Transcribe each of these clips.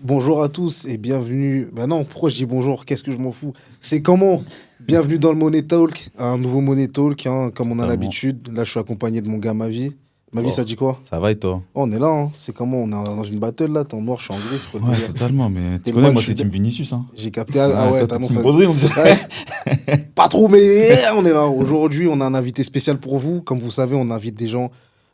Bonjour à tous et bienvenue. Ben non, pourquoi je dis bonjour? Qu'est-ce que je m'en fous? C'est comment? Bienvenue dans le Money Talk, un nouveau Money Talk, hein, comme on a Totalement. l'habitude. Là, je suis accompagné de mon gars Mavi. Mavi, Oh, ça dit quoi? ça va et toi? Oh, on est là, hein. C'est comment? On est dans une battle là. T'es en noir, je suis en gris, c'est quoi le Ouais, délire? totalement, mais tu T'es connais, mal, moi je suis c'est bien. Team Vinicius, hein. J'ai capté. Ah Ouais, ouais, toi t'es t'annonces Team ça. Rodri, on dirait. Ouais, pas trop, mais on est là. Aujourd'hui, on a un invité spécial pour vous. Comme vous savez, on invite des gens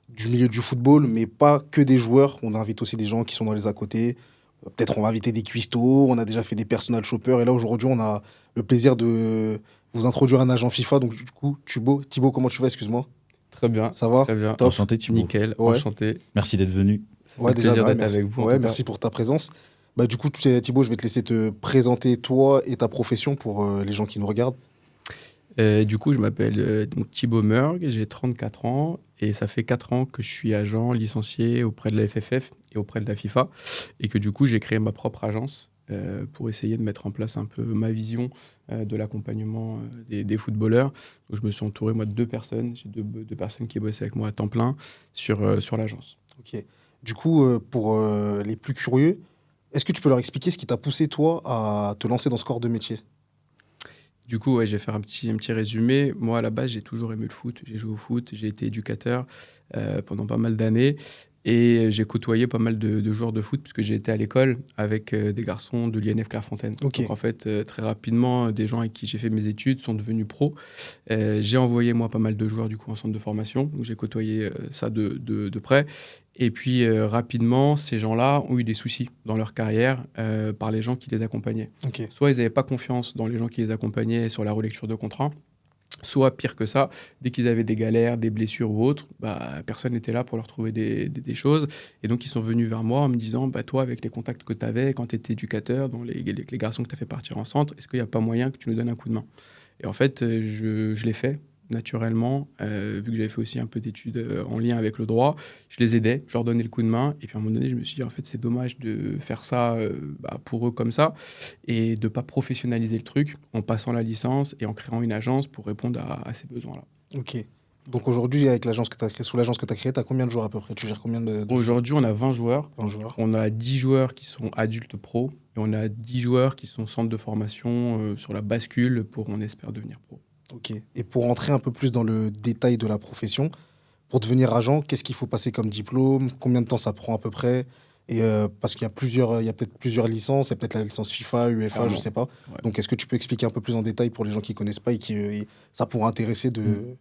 du milieu du football, mais pas que des joueurs. On invite aussi des gens qui sont dans les à côté. Peut-être on va inviter des cuistots. On a déjà fait des personal shoppers. Et là, aujourd'hui, on a le plaisir de vous introduire un agent FIFA. Donc, du coup, Thibaut, comment tu vas? Excuse-moi. Très bien, Ça va? très bien. Top. Enchanté Thibaut. Nickel, Ouais. enchanté. Merci d'être venu. Ça Ouais, fait déjà, plaisir bah ouais, d'être merci. avec vous en Ouais, tout cas. merci pour ta présence. Bah, du coup, Thibaut, je vais te laisser te présenter toi et ta profession pour les gens qui nous regardent. Du coup, je m'appelle donc Thibaut Meurgue, j'ai 34 ans et ça fait 4 ans que je suis agent licencié auprès de la FFF et auprès de la FIFA et que du coup, j'ai créé ma propre agence pour essayer de mettre en place un peu ma vision de l'accompagnement des footballeurs. Donc, je me suis entouré moi de deux personnes, j'ai deux personnes qui bossent avec moi à temps plein sur l'agence. Ok. Du coup, pour les plus curieux, est-ce que tu peux leur expliquer ce qui t'a poussé, toi, à te lancer dans ce corps de métier? Du coup, ouais, je vais faire un petit résumé. Moi, à la base, j'ai toujours aimé le foot. J'ai joué au foot, j'ai été éducateur pendant pas mal d'années. Et j'ai côtoyé pas mal de joueurs de foot puisque j'ai été à l'école avec des garçons de l'INF Clairefontaine. Ok. Donc en fait, très rapidement, des gens avec qui j'ai fait mes études sont devenus pros. J'ai envoyé moi pas mal de joueurs du coup en centre de formation. Donc j'ai côtoyé ça de près. Et puis rapidement, ces gens-là ont eu des soucis dans leur carrière par les gens qui les accompagnaient. Ok. Soit ils n'avaient pas confiance dans les gens qui les accompagnaient sur la relecture de contrat, soit pire que ça, dès qu'ils avaient des galères, des blessures ou autres, bah, personne n'était là pour leur trouver des choses. Et donc ils sont venus vers moi en me disant, bah, toi, avec les contacts que tu avais quand tu étais éducateur, dans les garçons que tu as fait partir en centre, est-ce qu'il n'y a pas moyen que tu nous donnes un coup de main? Et en fait, je l'ai fait naturellement, vu que j'avais fait aussi un peu d'études en lien avec le droit. Je les aidais, je leur donnais le coup de main. Et puis à un moment donné, je me suis dit, en fait, c'est dommage de faire ça bah, pour eux comme ça et de ne pas professionnaliser le truc en passant la licence et en créant une agence pour répondre à ces besoins-là. Ok. Donc aujourd'hui, avec l'agence que tu as créée, sous l'agence que tu as créée, tu as combien de joueurs à peu près? Tu gères combien de joueurs? Aujourd'hui, on a 20 joueurs. 20 joueurs. On a 10 joueurs qui sont adultes pro et on a 10 joueurs qui sont centres de formation sur la bascule pour, on espère, devenir pro. Ok. Et pour entrer un peu plus dans le détail de la profession, pour devenir agent, qu'est-ce qu'il faut passer comme diplôme? Combien de temps ça prend à peu près? Et parce qu'il y a plusieurs, il y a peut-être plusieurs licences, il y a peut-être la licence FIFA, UEFA, je Clairement. sais pas. Ouais. Donc est-ce que tu peux expliquer un peu plus en détail pour les gens qui connaissent pas et qui et ça pourrait intéresser Mm. de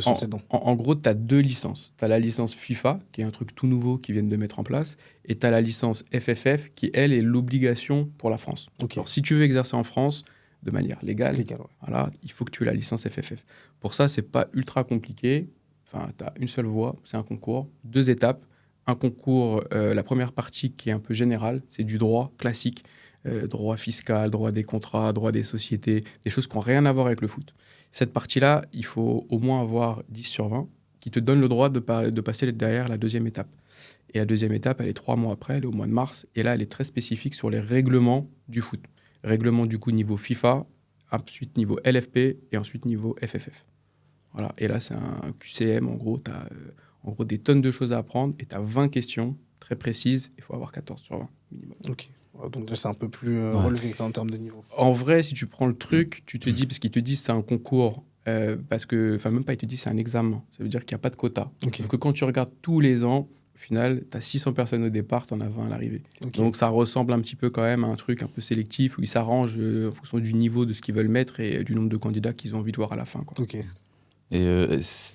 se lancer En, dedans? en gros, tu as deux licences. Tu as la licence FIFA, qui est un truc tout nouveau qu'ils viennent de mettre en place, et tu as la licence FFF, qui, elle, est l'obligation pour la France. Ok. Alors, si tu veux exercer en France de manière légale, Légal, ouais. voilà, il faut que tu aies la licence FFF. Pour ça, c'est pas ultra compliqué. Enfin, tu as une seule voie, c'est un concours, deux étapes. Un concours, la première partie qui est un peu générale, c'est du droit classique, droit fiscal, droit des contrats, droit des sociétés, des choses qui n'ont rien à voir avec le foot. Cette partie-là, il faut au moins avoir 10 sur 20 qui te donne le droit de passer derrière la deuxième étape. Et la deuxième étape, elle est 3 mois après, elle est au mois de mars. Et là, elle est très spécifique sur les règlements du foot. Règlement du coup niveau FIFA, ensuite niveau LFP et ensuite niveau FFF. Voilà. Et là, c'est un QCM. En gros, tu as en gros des tonnes de choses à apprendre et tu as 20 questions très précises. Il faut avoir 14 sur 20 minimum. Ok. Ouais, donc là, c'est un peu plus Ouais. relevé en termes de niveau. En vrai, si tu prends le truc, tu te dis, parce qu'ils te disent c'est un concours, parce que, enfin, même pas, ils te disent c'est un examen. Ça veut dire qu'il n'y a pas de quota. Ok. Sauf que quand tu regardes tous les ans, au final, tu as 600 personnes au départ, tu en as 20 à l'arrivée. Ok. Donc ça ressemble un petit peu quand même à un truc un peu sélectif où ils s'arrangent en fonction du niveau de ce qu'ils veulent mettre et du nombre de candidats qu'ils ont envie de voir à la fin, quoi. Ok. Et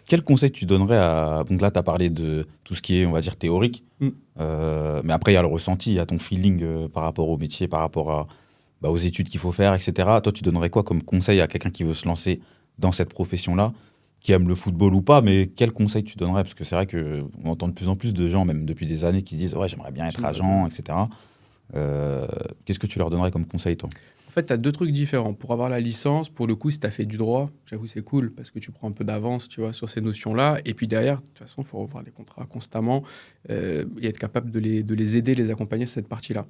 quel conseil tu donnerais à... Donc là, tu as parlé de tout ce qui est, on va dire, théorique. Mm. Mais après, il y a le ressenti, il y a ton feeling par rapport au métier, par rapport aux études qu'il faut faire, etc. Toi, tu donnerais quoi comme conseil à quelqu'un qui veut se lancer dans cette profession-là, qui aime le football ou pas, mais quel conseil tu donnerais? Parce que c'est vrai qu'on entend de plus en plus de gens, même depuis des années, qui disent ouais, j'aimerais bien être agent, etc. Qu'est-ce que tu leur donnerais comme conseil, toi? En fait, tu as deux trucs différents. Pour avoir la licence, pour le coup, si tu as fait du droit, j'avoue, c'est cool parce que tu prends un peu d'avance, tu vois, sur ces notions-là. Et puis derrière, de toute façon, il faut revoir les contrats constamment et être capable de les aider, les accompagner sur cette partie-là.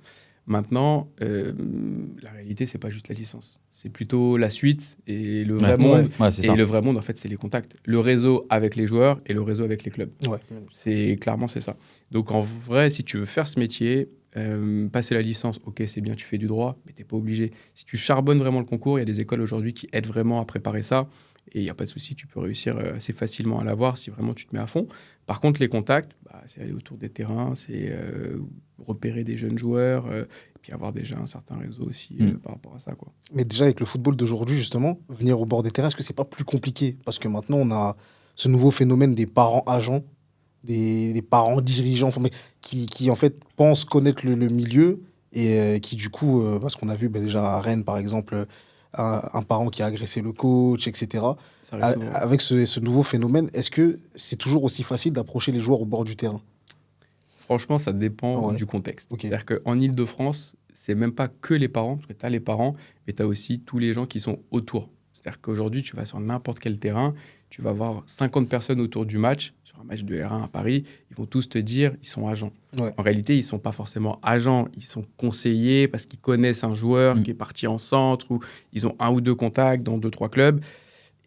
Maintenant, la réalité, c'est pas juste la licence. C'est plutôt la suite et le vrai monde. Ouais, c'est ça. Et le vrai monde, en fait, c'est les contacts. Le réseau avec les joueurs et le réseau avec les clubs. Ouais. Clairement, c'est ça. Donc, en vrai, si tu veux faire ce métier, passer la licence, ok, c'est bien, tu fais du droit, mais t'es pas obligé. Si tu charbonnes vraiment le concours, il y a des écoles aujourd'hui qui aident vraiment à préparer ça. Et il n'y a pas de souci, tu peux réussir assez facilement à l'avoir si vraiment tu te mets à fond. Par contre, les contacts, c'est aller autour des terrains, c'est repérer des jeunes joueurs, et puis avoir déjà un certain réseau aussi par rapport à ça, quoi. Mais déjà, avec le football d'aujourd'hui, justement, venir au bord des terrains, est-ce que c'est pas plus compliqué? Parce que maintenant, on a ce nouveau phénomène des parents agents, des parents dirigeants, enfin, mais qui, en fait, pensent connaître le milieu et qui, du coup, parce qu'on a vu déjà à Rennes, par exemple, un parent qui a agressé le coach, etc. Ça arrive souvent. Avec ce nouveau phénomène, est-ce que c'est toujours aussi facile d'approcher les joueurs au bord du terrain? Franchement, ça dépend Ouais. du contexte. Ok. C'est-à-dire qu'en Ile-de-France, c'est même pas que les parents, parce que tu as les parents, mais tu as aussi tous les gens qui sont autour. C'est-à-dire qu'aujourd'hui, tu vas sur n'importe quel terrain, tu vas voir 50 personnes autour du match, sur un match de R1 à Paris, ils vont tous te dire ils sont agents. Ouais. En réalité, ils sont pas forcément agents, ils sont conseillers parce qu'ils connaissent un joueur qui est parti en centre, ou ils ont un ou deux contacts dans 2-3 clubs,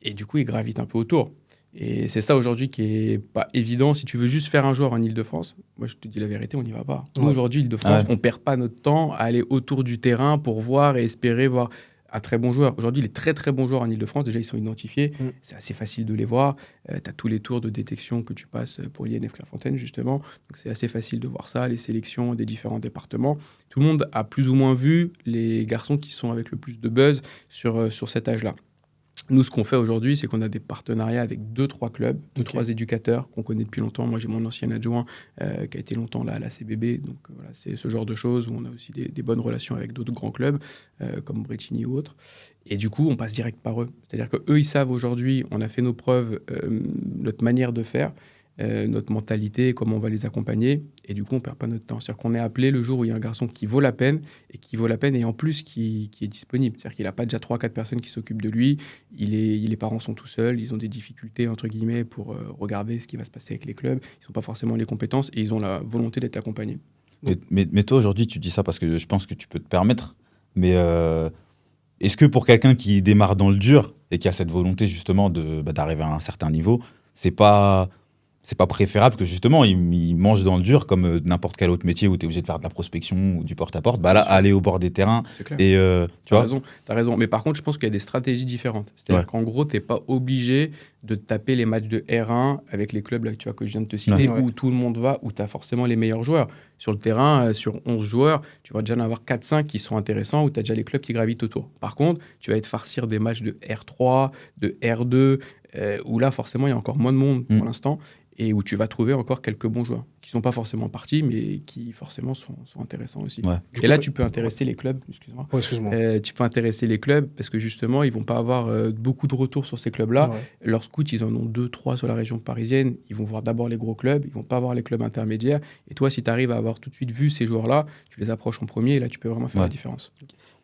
et du coup, ils gravitent un peu autour. Et c'est ça aujourd'hui qui est pas évident. Si tu veux juste faire un joueur en Ile-de-France, moi je te dis la vérité, on n'y va pas. Nous Ouais. aujourd'hui, Ile-de-France, Ouais. on perd pas notre temps à aller autour du terrain pour voir et espérer voir un très bon joueur. Aujourd'hui, les très très bons joueurs en Ile-de-France, déjà ils sont identifiés. C'est assez facile de les voir. Tu as tous les tours de détection que tu passes pour l'INF Clairefontaine justement. Donc c'est assez facile de voir ça, les sélections des différents départements. Tout le monde a plus ou moins vu les garçons qui sont avec le plus de buzz sur cet âge-là. Nous, ce qu'on fait aujourd'hui, c'est qu'on a des partenariats avec 2-3 clubs, 2-3 éducateurs qu'on connaît depuis longtemps. Moi, j'ai mon ancien adjoint qui a été longtemps là à la CBB. Donc, voilà, c'est ce genre de choses où on a aussi des bonnes relations avec d'autres grands clubs, comme Brétigny ou autres. Et du coup, on passe direct par eux. C'est-à-dire qu'eux, ils savent aujourd'hui, on a fait nos preuves, notre manière de faire, notre mentalité, comment on va les accompagner. Et du coup, on ne perd pas notre temps. C'est-à-dire qu'on est appelé le jour où il y a un garçon qui vaut la peine, et en plus qui est disponible. C'est-à-dire qu'il n'a pas déjà 3-4 personnes qui s'occupent de lui. Les parents sont tout seuls, ils ont des difficultés, entre guillemets, pour regarder ce qui va se passer avec les clubs. Ils n'ont pas forcément les compétences et ils ont la volonté d'être accompagnés. Mais toi, aujourd'hui, tu dis ça parce que je pense que tu peux te permettre. Mais est-ce que pour quelqu'un qui démarre dans le dur et qui a cette volonté, justement, d'arriver à un certain niveau, c'est pas préférable que justement il mange dans le dur comme n'importe quel autre métier où tu es obligé de faire de la prospection ou du porte-à-porte, là aller au bord des terrains C'est clair. et tu vois. T'as raison. Mais par contre, je pense qu'il y a des stratégies différentes. C'est-à-dire qu'en gros, t'es pas obligé de taper les matchs de R1 avec les clubs là, tu vois, que je viens de te citer, Ouais. où tout le monde va, où tu as forcément les meilleurs joueurs. Sur le terrain, sur 11 joueurs, tu vas déjà en avoir 4-5 qui sont intéressants, où tu as déjà les clubs qui gravitent autour. Par contre, tu vas être farcir des matchs de R3, de R2, où là, forcément, il y a encore moins de monde pour l'instant, et où tu vas trouver encore quelques bons joueurs, qui ne sont pas forcément partis, mais qui forcément sont intéressants aussi. Ouais. Et là, tu peux intéresser les clubs, excuse-moi. Ouais, excuse-moi. Tu peux intéresser les clubs, parce que justement, ils ne vont pas avoir beaucoup de retours sur ces clubs-là. Ouais. Leurs scouts, ils en ont 2-3 sur la région parisienne. Ils vont voir d'abord les gros clubs, ils ne vont pas voir les clubs intermédiaires. Et toi, si tu arrives à avoir tout de suite vu ces joueurs-là, tu les approches en premier, et là, tu peux vraiment faire la différence.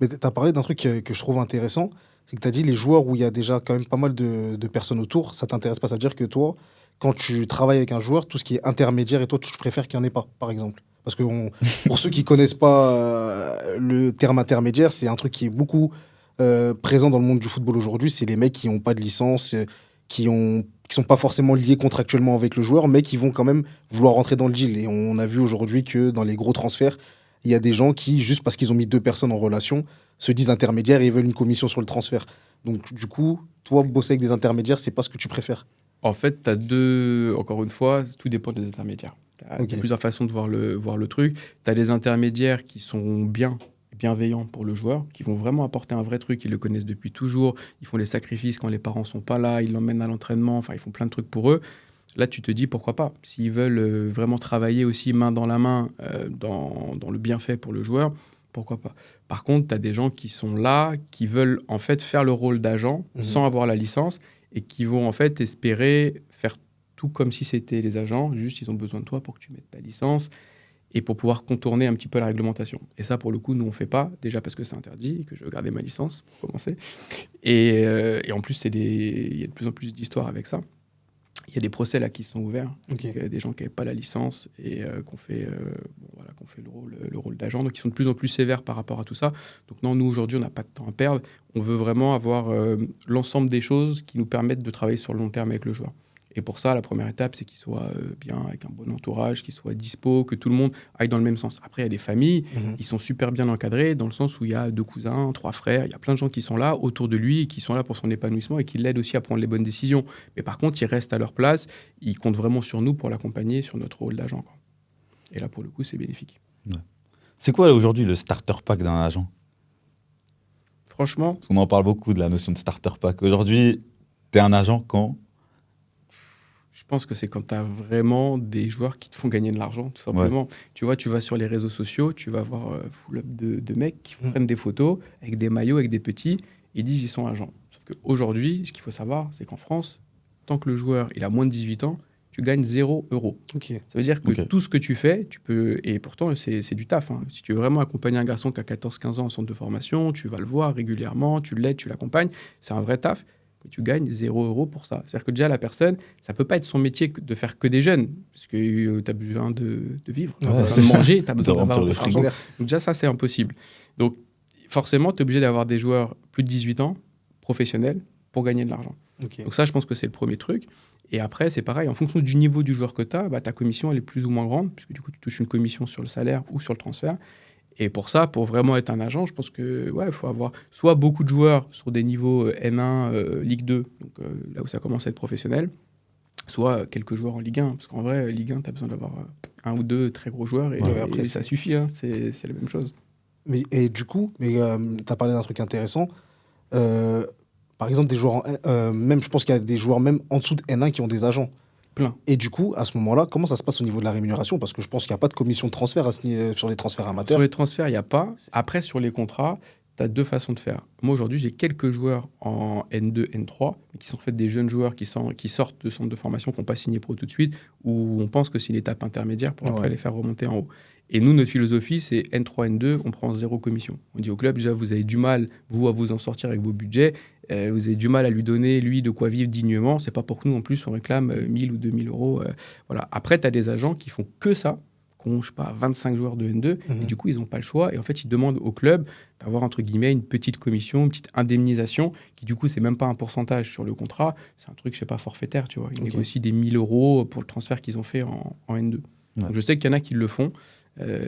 Mais tu as parlé d'un truc que je trouve intéressant, c'est que tu as dit les joueurs où il y a déjà quand même pas mal de personnes autour, ça t'intéresse pas. Ça veut dire que toi, quand tu travailles avec un joueur, tout ce qui est intermédiaire, et toi, tu préfères qu'il n'y en ait pas, par exemple. Parce que pour ceux qui connaissent pas le terme intermédiaire, c'est un truc qui est beaucoup présent dans le monde du football aujourd'hui. C'est les mecs qui n'ont pas de licence, qui sont pas forcément liés contractuellement avec le joueur, mais qui vont quand même vouloir rentrer dans le deal. Et on a vu aujourd'hui que dans les gros transferts, il y a des gens qui, juste parce qu'ils ont mis 2 personnes en relation, se disent intermédiaires et ils veulent une commission sur le transfert. Donc, du coup, toi, bosser avec des intermédiaires, c'est pas ce que tu préfères. En fait, tu as deux... Encore une fois, tout dépend des intermédiaires. Tu as plusieurs façons de voir le truc. Tu as des intermédiaires qui sont bienveillants pour le joueur, qui vont vraiment apporter un vrai truc, ils le connaissent depuis toujours, ils font les sacrifices quand les parents sont pas là, ils l'emmènent à l'entraînement, enfin, ils font plein de trucs pour eux. Là, tu te dis pourquoi pas. S'ils veulent vraiment travailler aussi main dans la main dans le bienfait pour le joueur, pourquoi pas. Par contre, tu as des gens qui sont là, qui veulent en fait faire le rôle d'agent sans avoir la licence et qui vont en fait espérer faire tout comme si c'était les agents. Juste, ils ont besoin de toi pour que tu mettes ta licence et pour pouvoir contourner un petit peu la réglementation. Et ça, pour le coup, nous, on ne fait pas. Déjà parce que c'est interdit et que je veux garder ma licence pour commencer. Et en plus, il y a de plus en plus d'histoires avec ça. Il y a des procès là qui sont ouverts, Ok. avec des gens qui n'avaient pas la licence et qu'on fait, qu'on fait le rôle d'agent. Donc ils sont de plus en plus sévères par rapport à tout ça. Donc non, nous aujourd'hui, on n'a pas de temps à perdre. On veut vraiment avoir l'ensemble des choses qui nous permettent de travailler sur le long terme avec le joueur. Et pour ça, la première étape, c'est qu'il soit bien, avec un bon entourage, qu'il soit dispo, que tout le monde aille dans le même sens. Après, il y a des familles, ils sont super bien encadrés, dans le sens où il y a 2 cousins, 3 frères, il y a plein de gens qui sont là autour de lui, qui sont là pour son épanouissement et qui l'aident aussi à prendre les bonnes décisions. Mais par contre, ils restent à leur place, ils comptent vraiment sur nous pour l'accompagner sur notre rôle d'agent, quoi. Et là, pour le coup, c'est bénéfique. C'est quoi là, aujourd'hui le starter pack d'un agent? Franchement, Parce qu'on en parle beaucoup de la notion de starter pack. Aujourd'hui, t'es un agent quand? je pense que c'est quand tu as vraiment des joueurs qui te font gagner de l'argent, tout simplement. Tu vois, tu vas sur les réseaux sociaux, tu vas voir full up de mecs qui prennent des photos avec des maillots, avec des petits, ils disent ils sont agents. Sauf qu'aujourd'hui, ce qu'il faut savoir, c'est qu'en France, tant que le joueur il a moins de 18 ans, tu gagnes 0 €. Ok. Ça veut dire que Ok. tout ce que tu fais, tu peux... Et pourtant, c'est du taf, hein. Si tu veux vraiment accompagner un garçon qui a 14-15 ans en centre de formation, tu vas le voir régulièrement, tu l'aides, tu l'accompagnes. C'est un vrai taf. Mais tu gagnes 0 € pour ça. C'est-à-dire que déjà, la personne, ça peut pas être son métier de faire que des jeunes, parce que tu as besoin de vivre, tu as Ouais, besoin c'est de ça. manger, tu as besoin De d'avoir remplir de le l'argent. frigo. Donc déjà, ça, c'est impossible. Donc forcément, tu es obligé d'avoir des joueurs plus de 18 ans, professionnels, pour gagner de l'argent. Ok. Donc ça, je pense que c'est le premier truc. Et après, c'est pareil, en fonction du niveau du joueur que tu as, ta commission, elle est plus ou moins grande, puisque du coup, tu touches une commission sur le salaire ou sur le transfert. Et pour ça, pour vraiment être un agent, je pense que il faut avoir soit beaucoup de joueurs sur des niveaux N1, Ligue 2, donc là où ça commence à être professionnel, soit quelques joueurs en Ligue 1. Parce qu'en vrai, Ligue 1, tu as besoin d'avoir un ou deux très gros joueurs et, Ouais, après, et ça suffit, hein, c'est la même chose. Mais, et du coup, tu as parlé d'un truc intéressant. Par exemple, des joueurs même, je pense qu'il y a des joueurs même en dessous de N1 qui ont des agents. Plein. Et du coup, à ce moment-là, comment ça se passe au niveau de la rémunération? Parce que je pense qu'il n'y a pas de commission de transfert sur les transferts amateurs. Sur les transferts, il n'y a pas. Après, sur les contrats, tu as 2 façons de faire. Moi, aujourd'hui, j'ai quelques joueurs en N2, N3, mais qui sont en fait des jeunes joueurs qui sortent de centre de formation, qui n'ont pas signé pro tout de suite, où on pense que c'est une étape intermédiaire pour après les faire remonter en haut. Et nous, notre philosophie, c'est N3, N2, on prend 0 commission. On dit au club, déjà, vous avez du mal, vous, à vous en sortir avec vos budgets. Vous avez du mal à lui donner, lui, de quoi vivre dignement. C'est pas pour que nous, en plus, on réclame 1000 ou 2000 €. Voilà. Après, tu as des agents qui font que ça, qui ont, je sais pas, 25 joueurs de N2, et du coup, ils n'ont pas le choix. Et en fait, ils demandent au club d'avoir, entre guillemets, une petite commission, une petite indemnisation, qui, du coup, c'est même pas un pourcentage sur le contrat. C'est un truc, je sais pas, forfaitaire, tu vois. Ils négocient des 1000 € pour le transfert qu'ils ont fait en N2. Ouais. Donc, je sais qu'il y en a qui le font.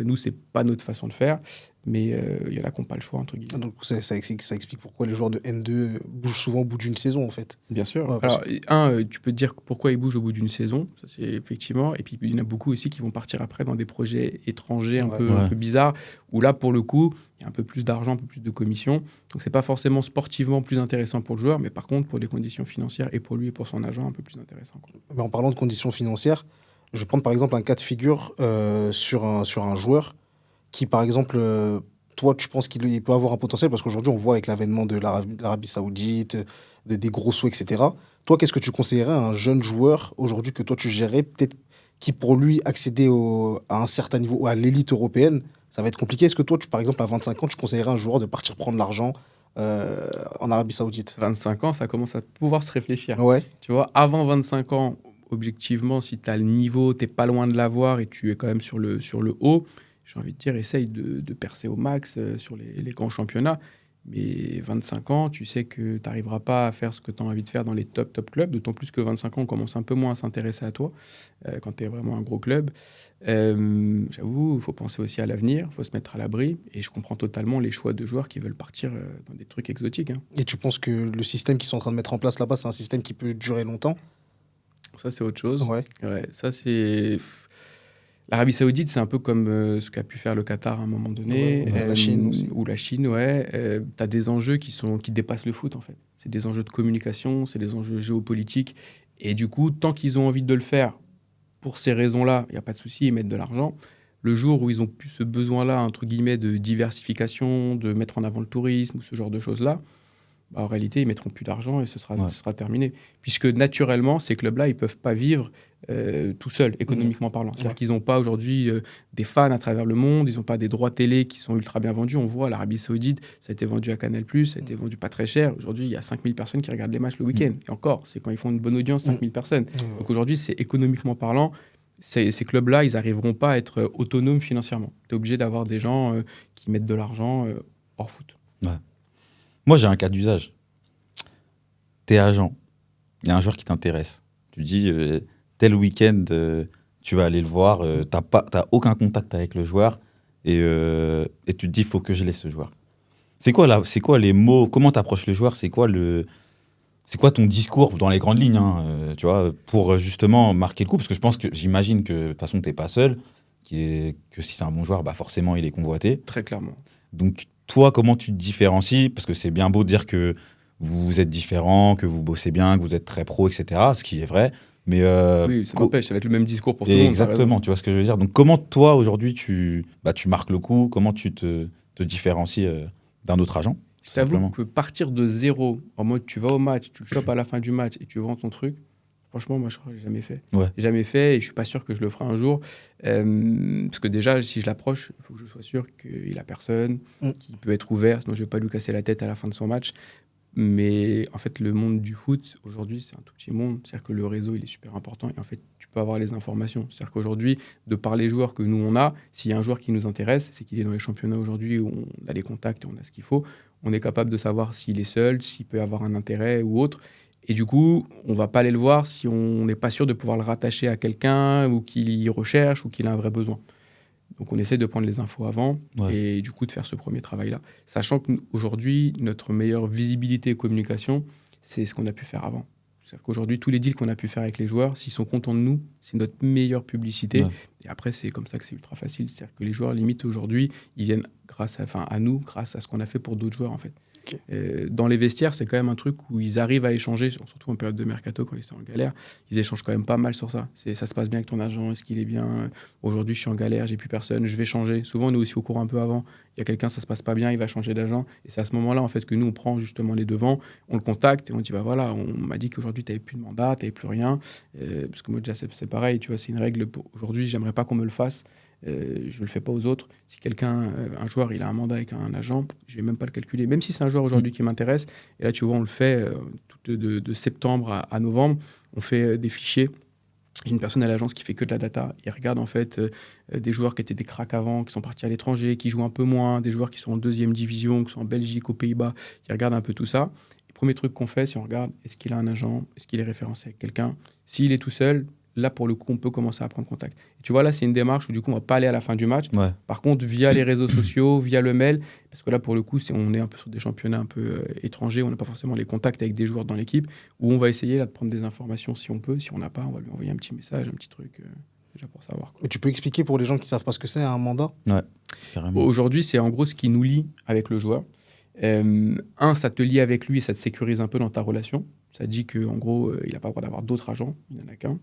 Nous, c'est pas notre façon de faire, mais il y en a qui n'ont pas le choix, entre guillemets. Donc, ça explique pourquoi les joueurs de N2 bougent souvent au bout d'une saison, en fait. Bien sûr. Ouais, Alors, tu peux te dire pourquoi ils bougent au bout d'une saison, ça c'est effectivement. Et puis, il y en a beaucoup aussi qui vont partir après dans des projets étrangers un peu bizarres, où là, pour le coup, il y a un peu plus d'argent, un peu plus de commissions. Donc, c'est pas forcément sportivement plus intéressant pour le joueur, mais par contre, pour des conditions financières et pour lui et pour son agent, un peu plus intéressant, quoi. Mais en parlant de conditions financières, je vais prendre par exemple un cas de figure sur un joueur qui, par exemple, toi, tu penses qu'il peut avoir un potentiel, parce qu'aujourd'hui, on voit avec l'avènement de l'Arabie Saoudite, des gros sous, etc. Toi, qu'est-ce que tu conseillerais à un jeune joueur aujourd'hui que toi, tu gérais, peut-être qui, pour lui, accéder à un certain niveau, à l'élite européenne, ça va être compliqué? Est-ce que toi, par exemple, à 25 ans, tu conseillerais à un joueur de partir prendre l'argent en Arabie Saoudite? 25 ans, ça commence à pouvoir se réfléchir. Ouais. Tu vois, avant 25 ans, objectivement, si tu as le niveau, tu n'es pas loin de l'avoir et tu es quand même sur le haut, j'ai envie de dire, essaye de percer au max sur les grands championnats. Mais 25 ans, tu sais que tu n'arriveras pas à faire ce que tu as envie de faire dans les top clubs, d'autant plus que 25 ans, on commence un peu moins à s'intéresser à toi quand tu es vraiment un gros club. J'avoue, il faut penser aussi à l'avenir, il faut se mettre à l'abri. Et je comprends totalement les choix de joueurs qui veulent partir dans des trucs exotiques, hein. Et tu penses que le système qu'ils sont en train de mettre en place là-bas, c'est un système qui peut durer longtemps? Ça, c'est autre chose. Ouais. Ouais, ça, c'est... L'Arabie Saoudite, c'est un peu comme ce qu'a pu faire le Qatar à un moment donné. La Chine aussi. Ou la Chine, ouais. Tu as des enjeux qui dépassent le foot, en fait. C'est des enjeux de communication, c'est des enjeux géopolitiques. Et du coup, tant qu'ils ont envie de le faire, pour ces raisons-là, il n'y a pas de souci, ils mettent de l'argent. Le jour où ils ont plus ce besoin-là, entre guillemets, de diversification, de mettre en avant le tourisme ou ce genre de choses-là, en réalité, ils mettront plus d'argent et ce sera terminé. Puisque naturellement, ces clubs-là, ils peuvent pas vivre tout seuls, économiquement parlant. C'est-à-dire qu'ils n'ont pas aujourd'hui des fans à travers le monde, ils n'ont pas des droits télé qui sont ultra bien vendus. On voit, l'Arabie Saoudite, ça a été vendu à Canal+, ça a été vendu pas très cher. Aujourd'hui, il y a 5000 personnes qui regardent les matchs le week-end. Et encore, c'est quand ils font une bonne audience, 5000 personnes. Donc aujourd'hui, c'est économiquement parlant, ces clubs-là, ils n'arriveront pas à être autonomes financièrement. Tu es obligé d'avoir des gens qui mettent de l'argent hors foot. Ouais. Moi, j'ai un cas d'usage. T'es agent, il y a un joueur qui t'intéresse. Tu dis, tel week-end, tu vas aller le voir, t'as aucun contact avec le joueur, et tu te dis, il faut que je laisse ce joueur. C'est quoi les mots, comment t'approches le joueur, c'est quoi ton discours dans les grandes lignes, tu vois, pour justement marquer le coup, parce que j'imagine que de toute façon, t'es pas seul, que si c'est un bon joueur, bah forcément, il est convoité. Très clairement. Donc, toi, comment tu te différencies? Parce que c'est bien beau de dire que vous êtes différents, que vous bossez bien, que vous êtes très pro, etc., ce qui est vrai. Mais oui, ça n'empêche, ça va être le même discours pour tout le monde. Exactement, tu vois ce que je veux dire. Donc, comment toi, aujourd'hui, tu marques le coup? Comment tu te différencies d'un autre agent? Je t'avoue que partir de zéro, en mode tu vas au match, tu le chopes à la fin du match et tu vends ton truc, franchement, moi, je crois que je l'ai jamais fait. Ouais. J'ai jamais fait et je suis pas sûr que je le ferai un jour. Parce que déjà, si je l'approche, il faut que je sois sûr qu'il a personne, qu'il peut être ouvert, sinon je vais pas lui casser la tête à la fin de son match. Mais en fait, le monde du foot, aujourd'hui, c'est un tout petit monde. C'est-à-dire que le réseau, il est super important. Et en fait, tu peux avoir les informations. C'est-à-dire qu'aujourd'hui, de par les joueurs que nous, on a, s'il y a un joueur qui nous intéresse, c'est qu'il est dans les championnats aujourd'hui où on a les contacts et on a ce qu'il faut. On est capable de savoir s'il est seul, s'il peut avoir un intérêt ou autre. Et du coup, on ne va pas aller le voir si on n'est pas sûr de pouvoir le rattacher à quelqu'un ou qu'il y recherche ou qu'il a un vrai besoin. Donc, on essaie de prendre les infos avant et du coup de faire ce premier travail-là. Sachant qu'aujourd'hui, notre meilleure visibilité et communication, c'est ce qu'on a pu faire avant. C'est-à-dire qu'aujourd'hui, tous les deals qu'on a pu faire avec les joueurs, s'ils sont contents de nous, c'est notre meilleure publicité. Ouais. Et après, c'est comme ça que c'est ultra facile. C'est-à-dire que les joueurs, limite, aujourd'hui, ils viennent à nous, grâce à ce qu'on a fait pour d'autres joueurs, en fait. Okay. Dans les vestiaires, c'est quand même un truc où ils arrivent à échanger, surtout en période de mercato, quand ils sont en galère, ils échangent quand même pas mal sur ça. Ça se passe bien avec ton agent, est-ce qu'il est bien? Aujourd'hui, je suis en galère, j'ai plus personne, je vais changer. Souvent, on est aussi au courant un peu avant. Il y a quelqu'un, ça se passe pas bien, il va changer d'agent. Et c'est à ce moment-là, en fait, que nous, on prend justement les devants, on le contacte et on dit, bah voilà, on m'a dit qu'aujourd'hui, tu n'avais plus de mandat, tu n'avais plus rien. Parce que moi, déjà, c'est pareil, tu vois, c'est une règle. Aujourd'hui, j'aimerais pas qu'on me le fasse. Je le fais pas aux autres. Si quelqu'un, un joueur, il a un mandat avec un agent, je vais même pas le calculer. Même si c'est un joueur aujourd'hui qui m'intéresse, et là tu vois, on le fait de septembre à novembre, on fait des fichiers. J'ai une personne à l'agence qui fait que de la data. Il regarde en fait des joueurs qui étaient des cracks avant, qui sont partis à l'étranger, qui jouent un peu moins, des joueurs qui sont en deuxième division, qui sont en Belgique, aux Pays-Bas. Il regarde un peu tout ça. Le premier truc qu'on fait, c'est on regarde, est-ce qu'il a un agent, est-ce qu'il est référencé avec quelqu'un. S'il est tout seul, là, pour le coup, on peut commencer à prendre contact. Et tu vois, là, c'est une démarche où, du coup, on ne va pas aller à la fin du match. Ouais. Par contre, via les réseaux sociaux, via le mail, parce que là, pour le coup, on est un peu sur des championnats un peu étrangers, on n'a pas forcément les contacts avec des joueurs dans l'équipe, où on va essayer là, de prendre des informations si on peut. Si on n'a pas, on va lui envoyer un petit message, un petit truc, déjà pour savoir. Mais tu peux expliquer pour les gens qui ne savent pas ce que c'est, un mandat? Ouais, carrément. Aujourd'hui, c'est en gros ce qui nous lie avec le joueur. Ça te lie avec lui et ça te sécurise un peu dans ta relation. Ça dit qu'en gros, il n'a pas le droit d'avoir d'autres agents, il n'en a qu'un.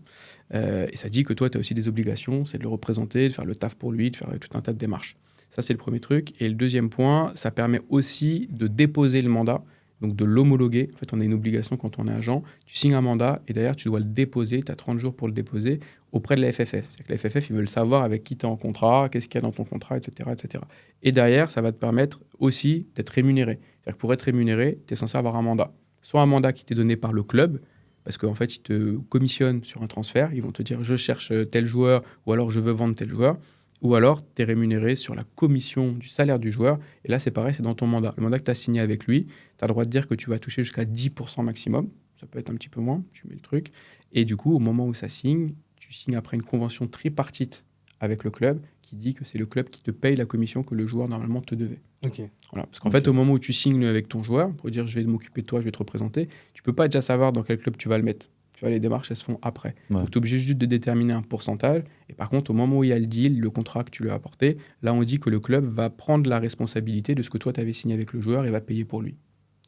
Et ça dit que toi, tu as aussi des obligations, c'est de le représenter, de faire le taf pour lui, de faire tout un tas de démarches. Ça, c'est le premier truc. Et le deuxième point, ça permet aussi de déposer le mandat, donc de l'homologuer. En fait, on a une obligation quand on est agent. Tu signes un mandat et d'ailleurs, tu dois le déposer. Tu as 30 jours pour le déposer auprès de la FFF. C'est-à-dire que la FFF, ils veulent savoir avec qui tu es en contrat, qu'est-ce qu'il y a dans ton contrat, etc., etc. Et derrière, ça va te permettre aussi d'être rémunéré. C'est-à-dire que pour être rémunéré, tu es censé avoir un mandat. Soit un mandat qui t'est donné par le club, parce qu'en fait, ils te commissionnent sur un transfert. Ils vont te dire, je cherche tel joueur, ou alors je veux vendre tel joueur. Ou alors, tu es rémunéré sur la commission du salaire du joueur. Et là, c'est pareil, c'est dans ton mandat. Le mandat que tu as signé avec lui, tu as le droit de dire que tu vas toucher jusqu'à 10% maximum. Ça peut être un petit peu moins, tu mets le truc. Et du coup, au moment où ça signe, tu signes après une convention tripartite avec le club qui dit que c'est le club qui te paye la commission que le joueur normalement te devait. Okay. Voilà. Parce qu'en fait, au moment où tu signes avec ton joueur, pour dire je vais m'occuper de toi, je vais te représenter, tu peux pas déjà savoir dans quel club tu vas le mettre. Tu vois, les démarches, elles se font après. Ouais. Donc, tu es obligé juste de déterminer un pourcentage. Et par contre, au moment où il y a le deal, le contrat que tu lui as apporté, là, on dit que le club va prendre la responsabilité de ce que toi, tu avais signé avec le joueur et va payer pour lui.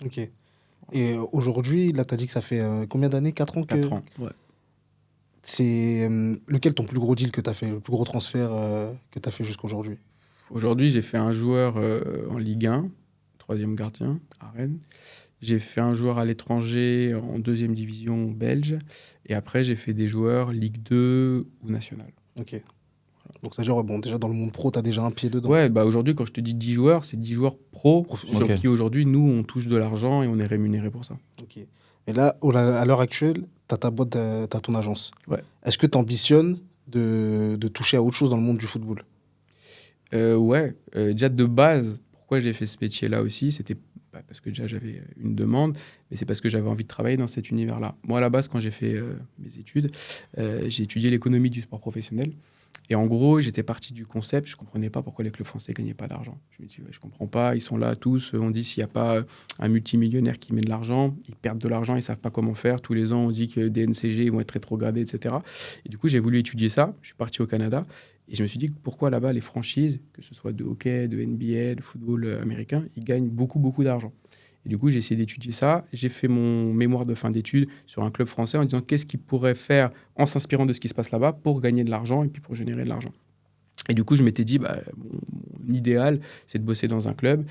Ok. Et aujourd'hui, là, tu as dit que ça fait combien d'années? 4 ans que... 4 ans, ouais. C'est lequel ton plus gros deal que tu as fait, le plus gros transfert que tu as fait jusqu'à aujourd'hui? Aujourd'hui, j'ai fait un joueur en Ligue 1, troisième gardien à Rennes. J'ai fait un joueur à l'étranger en deuxième division belge. Et après, j'ai fait des joueurs Ligue 2 ou nationale. Ok. Donc, ça veut dire, bon, déjà dans le monde pro, tu as déjà un pied dedans. Ouais, bah aujourd'hui, quand je te dis 10 joueurs, c'est 10 joueurs pro sur Ok. qui aujourd'hui, nous, on touche de l'argent et on est rémunéré pour ça. Ok. Et là, à l'heure actuelle, tu as ta boîte, tu as ton agence. Ouais. Est-ce que tu ambitionnes de toucher à autre chose dans le monde du football? Ouais, déjà de base, pourquoi j'ai fait ce métier-là aussi, c'était pas parce que déjà j'avais une demande, mais c'est parce que j'avais envie de travailler dans cet univers-là. Moi, à la base, quand j'ai fait mes études, j'ai étudié l'économie du sport professionnel. Et en gros, j'étais parti du concept, je ne comprenais pas pourquoi les clubs français ne gagnaient pas d'argent. Je me dis, ouais, je ne comprends pas, ils sont là tous, on dit s'il n'y a pas un multimillionnaire qui met de l'argent, ils perdent de l'argent, ils ne savent pas comment faire. Tous les ans, on dit que des NCG ils vont être rétrogradés, etc. Et du coup, j'ai voulu étudier ça, je suis parti au Canada, et je me suis dit, pourquoi là-bas, les franchises, que ce soit de hockey, de NBA, de football américain, ils gagnent beaucoup, beaucoup d'argent. Et du coup, j'ai essayé d'étudier ça. J'ai fait mon mémoire de fin d'études sur un club français en disant qu'est-ce qu'ils pourraient faire en s'inspirant de ce qui se passe là-bas pour gagner de l'argent et puis pour générer de l'argent. Et du coup, je m'étais dit, mon idéal, c'est de bosser dans un club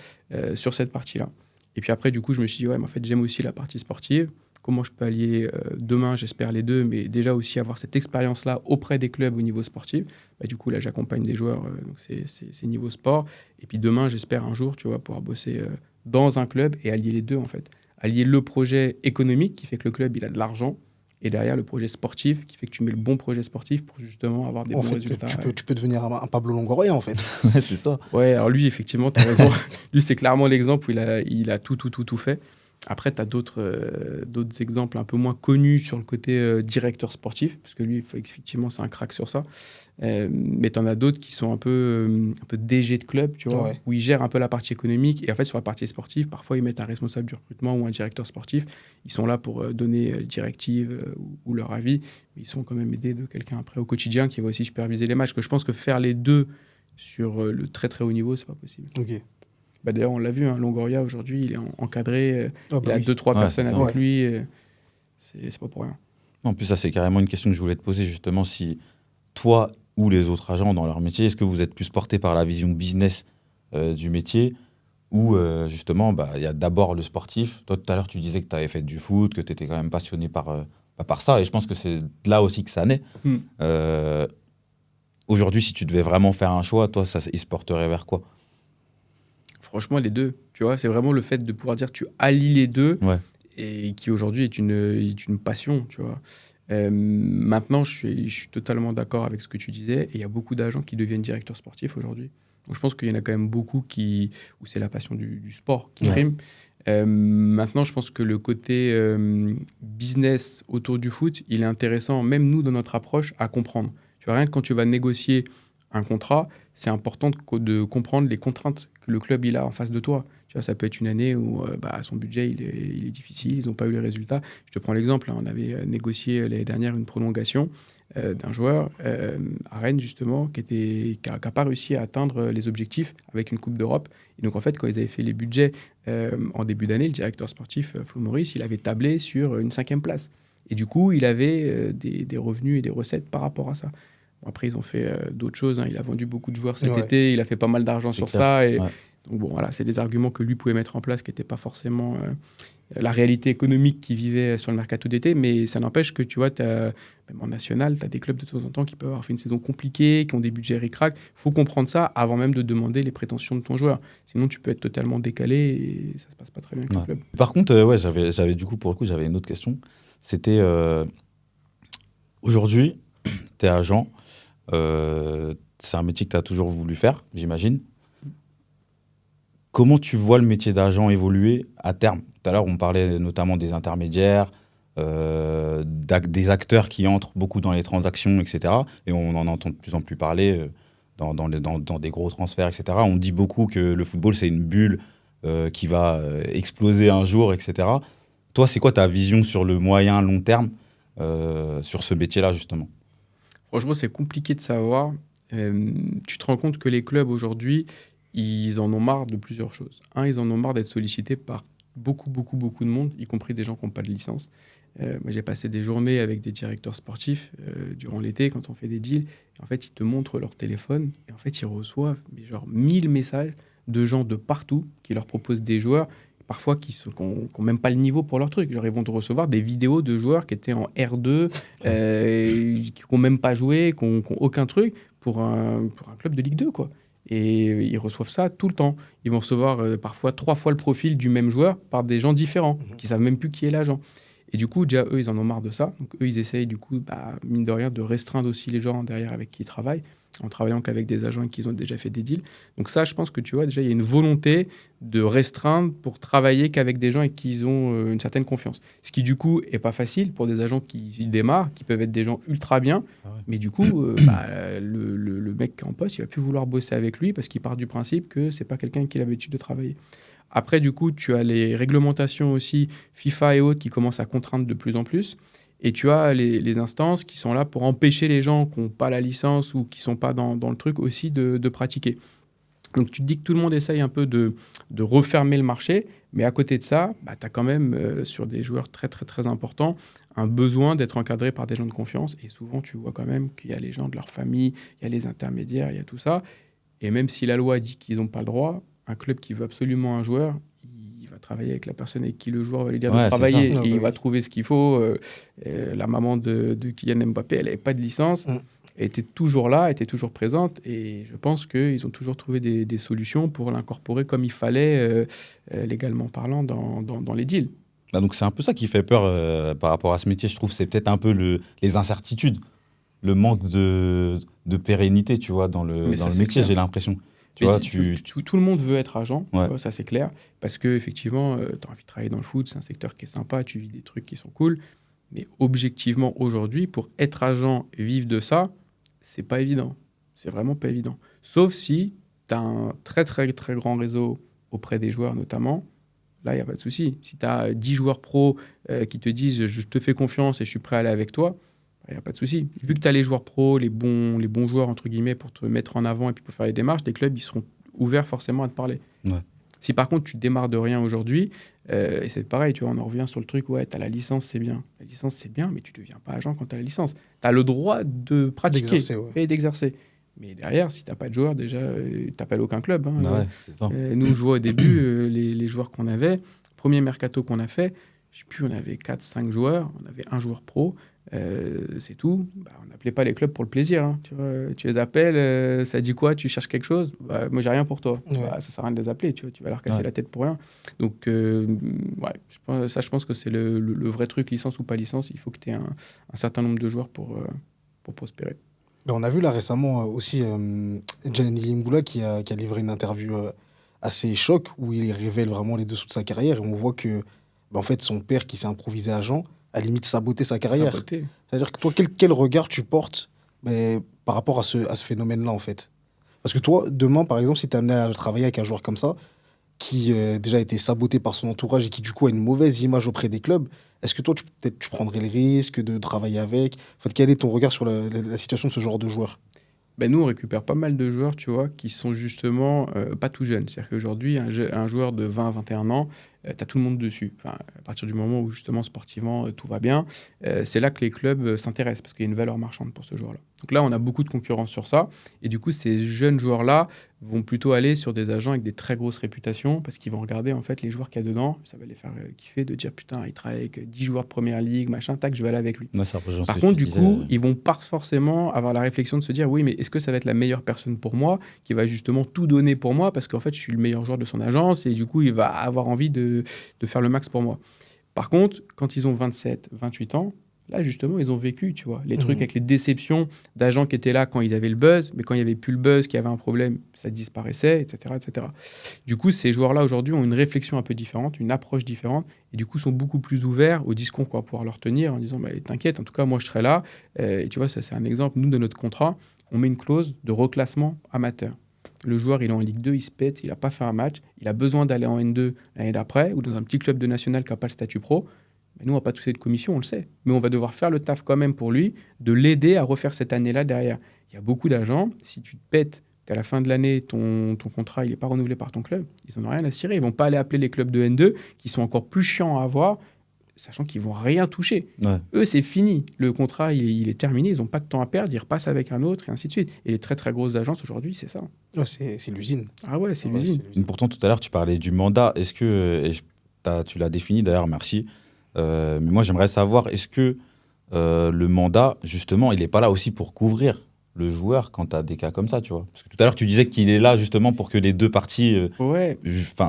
sur cette partie-là. Et puis après, du coup, je me suis dit, ouais, mais en fait, j'aime aussi la partie sportive. Comment je peux allier demain, j'espère les deux, mais déjà aussi avoir cette expérience-là auprès des clubs au niveau sportif. Du coup, là, j'accompagne des joueurs, donc c'est niveau sport. Et puis demain, j'espère un jour, tu vois, pouvoir bosser dans un club et allier les deux, en fait. Allier le projet économique qui fait que le club, il a de l'argent, et derrière, le projet sportif qui fait que tu mets le bon projet sportif pour justement avoir des En bons fait, résultats. tu peux devenir un Pablo Longoria, en fait. Ouais, c'est ça. Ouais, alors lui, effectivement, tu as raison. Lui, c'est clairement l'exemple où il a tout fait. Après, tu as d'autres exemples un peu moins connus sur le côté directeur sportif, parce que lui, effectivement, c'est un crack sur ça. Mais tu en as d'autres qui sont un peu DG de club, tu vois, Ouais. où ils gèrent un peu la partie économique. Et en fait, sur la partie sportive, parfois, ils mettent un responsable du recrutement ou un directeur sportif. Ils sont là pour donner directives ou leur avis. Mais ils sont quand même aidés de quelqu'un après au quotidien qui va aussi superviser les matchs. Que je pense que faire les deux sur le très très haut niveau, c'est pas possible. Ok. D'ailleurs, on l'a vu, Longoria, aujourd'hui, il est encadré. Ah, Il a oui. 2-3 Ouais, personnes c'est avec ça. lui. C'est pas pour rien. En plus, ça, c'est carrément une question que je voulais te poser, justement, si toi ou les autres agents dans leur métier, est-ce que vous êtes plus portés par la vision business du métier ou justement, il y a d'abord le sportif. Toi, tout à l'heure, tu disais que tu avais fait du foot, que tu étais quand même passionné par ça, et je pense que c'est là aussi que ça naît. Aujourd'hui, si tu devais vraiment faire un choix, toi, il se porterait vers quoi? Franchement, les deux. Tu vois, c'est vraiment le fait de pouvoir dire tu allies les deux Ouais. et qui aujourd'hui est une passion, tu vois. Maintenant, je suis totalement d'accord avec ce que tu disais. Et il y a beaucoup d'agents qui deviennent directeurs sportifs aujourd'hui. Donc, je pense qu'il y en a quand même beaucoup où c'est la passion du sport qui prime. Maintenant, je pense que le côté business autour du foot, il est intéressant, même nous, dans notre approche, à comprendre. Tu vois, rien que quand tu vas négocier un contrat, c'est important de comprendre les contraintes que le club il a en face de toi. Tu vois, ça peut être une année où son budget il est difficile, ils n'ont pas eu les résultats. Je te prends l'exemple, on avait négocié l'année dernière une prolongation d'un joueur à Rennes justement qui a pas réussi à atteindre les objectifs avec une Coupe d'Europe. Et donc en fait, quand ils avaient fait les budgets en début d'année, le directeur sportif Flo Maurice, il avait tablé sur une 5e place. Et du coup, il avait des revenus et des recettes par rapport à ça. Bon, après, ils ont fait d'autres choses. Il a vendu beaucoup de joueurs cet été. Il a fait pas mal d'argent sur clair. ça. Et Ouais. donc, bon, voilà, c'est des arguments que lui pouvait mettre en place qui n'étaient pas forcément la réalité économique qu'il vivait sur le mercato d'été. Mais ça n'empêche que, tu vois, même en national, tu as des clubs de temps en temps qui peuvent avoir fait une saison compliquée, qui ont des budgets ric-rac. Il faut comprendre ça avant même de demander les prétentions de ton joueur. Sinon, tu peux être totalement décalé et ça ne se passe pas très bien avec le club. Par contre, j'avais du coup, pour le coup, j'avais une autre question. C'était aujourd'hui, tu es agent. C'est un métier que tu as toujours voulu faire, j'imagine. Comment tu vois le métier d'agent évoluer à terme? Tout à l'heure, on parlait notamment des intermédiaires, des acteurs qui entrent beaucoup dans les transactions, etc. Et on en entend de plus en plus parler dans des gros transferts, etc. On dit beaucoup que le football, c'est une bulle qui va exploser un jour, etc. Toi, c'est quoi ta vision sur le moyen, long terme sur ce métier-là, justement? Franchement, c'est compliqué de savoir. Tu te rends compte que les clubs aujourd'hui, ils en ont marre de plusieurs choses. Un, ils en ont marre d'être sollicités par beaucoup de monde, y compris des gens qui n'ont pas de licence. Moi, j'ai passé des journées avec des directeurs sportifs durant l'été quand on fait des deals. Et en fait, ils te montrent leur téléphone et en fait, ils reçoivent genre 1000 messages de gens de partout qui leur proposent des joueurs, parfois qui n'ont même pas le niveau pour leur truc. Genre, ils vont te recevoir des vidéos de joueurs qui étaient en R2, qui n'ont même pas joué, qui n'ont aucun truc pour un club de Ligue 2, quoi. Et ils reçoivent ça tout le temps. Ils vont recevoir parfois 3 fois le profil du même joueur par des gens différents, qui ne savent même plus qui est l'agent. Et du coup, déjà, eux, ils en ont marre de ça. Donc, eux, ils essayent, du coup, mine de rien, de restreindre aussi les gens derrière avec qui ils travaillent, en travaillant qu'avec des agents qui ont déjà fait des deals. Donc ça, je pense que, tu vois, déjà, il y a une volonté de restreindre pour travailler qu'avec des gens avec qui ils ont une certaine confiance. Ce qui, du coup, est pas facile pour des agents qui démarrent, qui peuvent être des gens ultra bien. Ah ouais. Mais du coup, le mec qui est en poste, il va plus vouloir bosser avec lui parce qu'il part du principe que c'est pas quelqu'un qui a l'habitude de travailler. Après, du coup, tu as les réglementations aussi, FIFA et autres, qui commencent à contraindre de plus en plus. Et tu as les instances qui sont là pour empêcher les gens qui n'ont pas la licence ou qui ne sont pas dans le truc aussi de pratiquer. Donc, tu te dis que tout le monde essaye un peu de refermer le marché. Mais à côté de ça, tu as quand même, sur des joueurs très, très, très importants, un besoin d'être encadré par des gens de confiance. Et souvent, tu vois quand même qu'il y a les gens de leur famille, il y a les intermédiaires, il y a tout ça. Et même si la loi dit qu'ils n'ont pas le droit, un club qui veut absolument un joueur, il va travailler avec la personne avec qui le joueur va lui dire de travailler. Et il va trouver ce qu'il faut. La maman de Kylian Mbappé, elle n'avait pas de licence. Elle était toujours là, était toujours présente. Et je pense qu'ils ont toujours trouvé des solutions pour l'incorporer comme il fallait, légalement parlant, dans les deals. Donc c'est un peu ça qui fait peur par rapport à ce métier, je trouve. C'est peut-être un peu les incertitudes, le manque de pérennité, tu vois, dans le métier, j'ai l'impression. Tu vois, tout le monde veut être agent, tu vois, ça c'est clair, parce qu'effectivement, tu as envie de travailler dans le foot, c'est un secteur qui est sympa, tu vis des trucs qui sont cool, mais objectivement, aujourd'hui, pour être agent et vivre de ça, c'est pas évident. C'est vraiment pas évident. Sauf si tu as un très, très, très grand réseau auprès des joueurs, notamment, là, il n'y a pas de souci. Si tu as 10 joueurs pros qui te disent « je te fais confiance et je suis prêt à aller avec toi », il n'y a pas de souci. Vu que tu as les joueurs pros, les bons joueurs, entre guillemets, pour te mettre en avant et puis pour faire les démarches, les clubs, ils seront ouverts forcément à te parler. Ouais. Si par contre, tu démarres de rien aujourd'hui, et c'est pareil, tu vois, on en revient sur le truc, ouais, tu as la licence, c'est bien. La licence, c'est bien, mais tu ne deviens pas agent quand tu as la licence. Tu as le droit de pratiquer et d'exercer. Mais derrière, si tu n'as pas de joueur, déjà, tu n'appelles aucun club. Hein. Ouais, c'est ça. Nous, je vois au début, les joueurs qu'on avait, premier mercato qu'on a fait, je sais plus, on avait 4-5 joueurs, on avait un joueur pro. C'est tout. On n'appelait pas les clubs pour le plaisir. Hein. Tu les appelles, ça dit quoi? Tu cherches quelque chose? Moi, j'ai rien pour toi. Ouais. Ça sert à rien de les appeler. Tu vas leur casser la tête pour rien. Donc, je pense que c'est le vrai truc, licence ou pas licence. Il faut que tu aies un certain nombre de joueurs pour prospérer. Mais on a vu là récemment aussi Gianni Limboula qui a livré une interview assez choc où il révèle vraiment les dessous de sa carrière et on voit que en fait, son père qui s'est improvisé agent a limite saboté sa carrière. C'est-à-dire que toi, quel regard tu portes par rapport à ce phénomène-là, en fait? Parce que toi, demain, par exemple, si tu es amené à travailler avec un joueur comme ça, qui déjà a été saboté par son entourage et qui, du coup, a une mauvaise image auprès des clubs, est-ce que toi, tu prendrais le risque de travailler avec? En fait, quel est ton regard sur la situation de ce genre de joueur? Nous, on récupère pas mal de joueurs, tu vois, qui sont justement pas tout jeunes. C'est-à-dire qu'aujourd'hui, un joueur de 20 à 21 ans, tu as tout le monde dessus. Enfin, à partir du moment où, justement, sportivement, tout va bien, c'est là que les clubs s'intéressent parce qu'il y a une valeur marchande pour ce joueur-là. Donc là, on a beaucoup de concurrence sur ça. Et du coup, ces jeunes joueurs-là vont plutôt aller sur des agents avec des très grosses réputations parce qu'ils vont regarder, en fait, les joueurs qu'il y a dedans. Ça va les faire kiffer de dire, putain, il travaille avec 10 joueurs de première ligue, machin, tac, je vais aller avec lui. Par contre, du coup, ils vont pas forcément avoir la réflexion de se dire, oui, mais est-ce que ça va être la meilleure personne pour moi qui va justement tout donner pour moi parce qu'en fait, je suis le meilleur joueur de son agence et du coup, il va avoir envie de faire le max pour moi. Par contre, quand ils ont 27, 28 ans, là, justement, ils ont vécu, tu vois, les trucs avec les déceptions d'agents qui étaient là quand ils avaient le buzz, mais quand il n'y avait plus le buzz, qu'il y avait un problème, ça disparaissait, etc., etc. Du coup, ces joueurs-là, aujourd'hui, ont une réflexion un peu différente, une approche différente, et du coup, sont beaucoup plus ouverts au discours qu'on va pouvoir leur tenir en disant, t'inquiète, en tout cas, moi, je serai là. Et tu vois, ça, c'est un exemple. Nous, de notre contrat, on met une clause de reclassement amateur. Le joueur, il est en Ligue 2, il se pète, il n'a pas fait un match, il a besoin d'aller en N2 l'année d'après, ou dans un petit club de national qui n'a pas le statut pro. Mais nous, on n'a pas touché de commission, on le sait. Mais on va devoir faire le taf quand même pour lui, de l'aider à refaire cette année-là derrière. Il y a beaucoup d'agents, si tu te pètes qu'à la fin de l'année, ton contrat il n'est pas renouvelé par ton club, ils n'en ont rien à cirer. Ils ne vont pas aller appeler les clubs de N2, qui sont encore plus chiants à avoir, sachant qu'ils vont rien toucher. Ouais. Eux, c'est fini. Le contrat, il est terminé. Ils n'ont pas de temps à perdre. Ils repassent avec un autre et ainsi de suite. Et les très, très grosses agences aujourd'hui, c'est ça. Ouais, c'est l'usine. Ah ouais, c'est Ouais, l'usine. Pourtant, tout à l'heure, tu parlais du mandat. Est-ce que, tu l'as défini d'ailleurs, merci. Mais moi, j'aimerais savoir, est-ce que le mandat, justement, il n'est pas là aussi pour couvrir le joueur quand tu as des cas comme ça, tu vois? Parce que tout à l'heure, tu disais qu'il est là justement pour que les deux parties Ouais.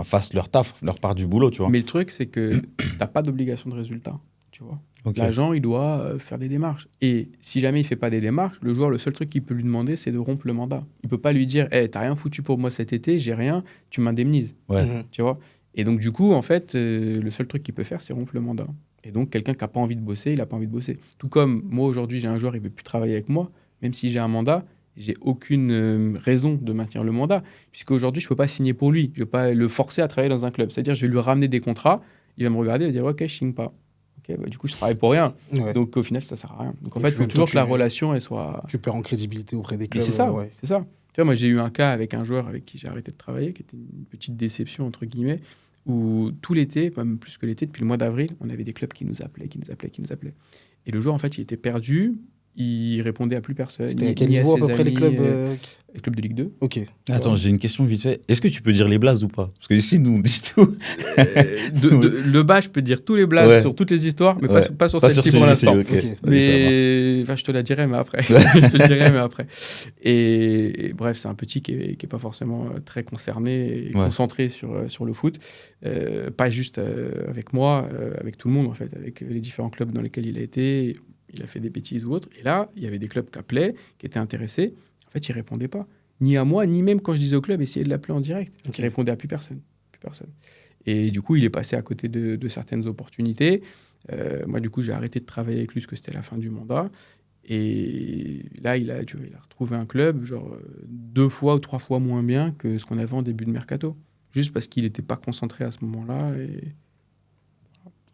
fassent leur taf, leur part du boulot, tu vois. Mais le truc, c'est que tu n'as pas d'obligation de résultat. Tu vois. Ok. L'agent, il doit faire des démarches. Et si jamais il ne fait pas des démarches, le joueur, le seul truc qu'il peut lui demander, c'est de rompre le mandat. Il ne peut pas lui dire hey, t'as rien foutu pour moi cet été, j'ai rien, tu m'indemnises. Ouais. Mhm. Tu vois. Et donc, du coup, en fait, le seul truc qu'il peut faire, c'est rompre le mandat. Et donc, quelqu'un qui n'a pas envie de bosser, il n'a pas envie de bosser. Tout comme moi, aujourd'hui, j'ai un joueur, il ne veut plus travailler avec moi, même si j'ai un mandat, j'ai aucune raison de maintenir le mandat, puisqu'aujourd'hui, je ne peux pas signer pour lui. Je ne vais pas le forcer à travailler dans un club. C'est-à-dire, je vais lui ramener des contrats, il va me regarder et va dire ok, je ne signe pas. Ok, bah, du coup, je travaille pour rien. Ouais. Donc, au final, ça ne sert à rien. Donc, en Et fait, il puis, faut même toujours toi, que la relation, elle soit... Tu perds en crédibilité auprès des Mais clubs. c'est ça, Ouais. c'est ça. Tu vois, moi, j'ai eu un cas avec un joueur avec qui j'ai arrêté de travailler, qui était une petite déception, entre guillemets, où tout l'été, même plus que l'été, depuis le mois d'avril, on avait des clubs qui nous appelaient. Et le joueur, en fait, il était perdu, il répondait à plus personne. C'était à ni- quel ni niveau à ses peu près les amis, clubs les clubs de Ligue 2. Ok. Attends, j'ai une question vite fait. Est-ce que tu peux dire les blazes ou pas? Parce que ici, nous, on dit tout. Le bas, je peux dire tous les blazes Ouais. sur toutes les histoires, mais Ouais. pas sur Pas celle-ci sur pour celui-ci, l'instant. ok. Ok. Vas-y, ça marche. Mais enfin, je te la dirai, mais après. Je te le dirai, mais après. Et bref, c'est un petit qui est pas forcément très concerné et Ouais. concentré sur le foot. Pas juste avec moi, avec tout le monde, en fait, avec les différents clubs dans lesquels il a été. Il a fait des bêtises ou autres. Et là, il y avait des clubs qui appelaient, qui étaient intéressés. En fait, il répondait pas. Ni à moi, ni même quand je disais au club, essayez de l'appeler en direct. Donc, il répondait à plus personne. Et du coup, il est passé à côté de certaines opportunités. Moi, du coup, j'ai arrêté de travailler avec lui parce que c'était la fin du mandat. Et là, il a retrouvé un club, genre 2 fois ou 3 fois moins bien que ce qu'on avait en début de mercato. Juste parce qu'il n'était pas concentré à ce moment-là. Et...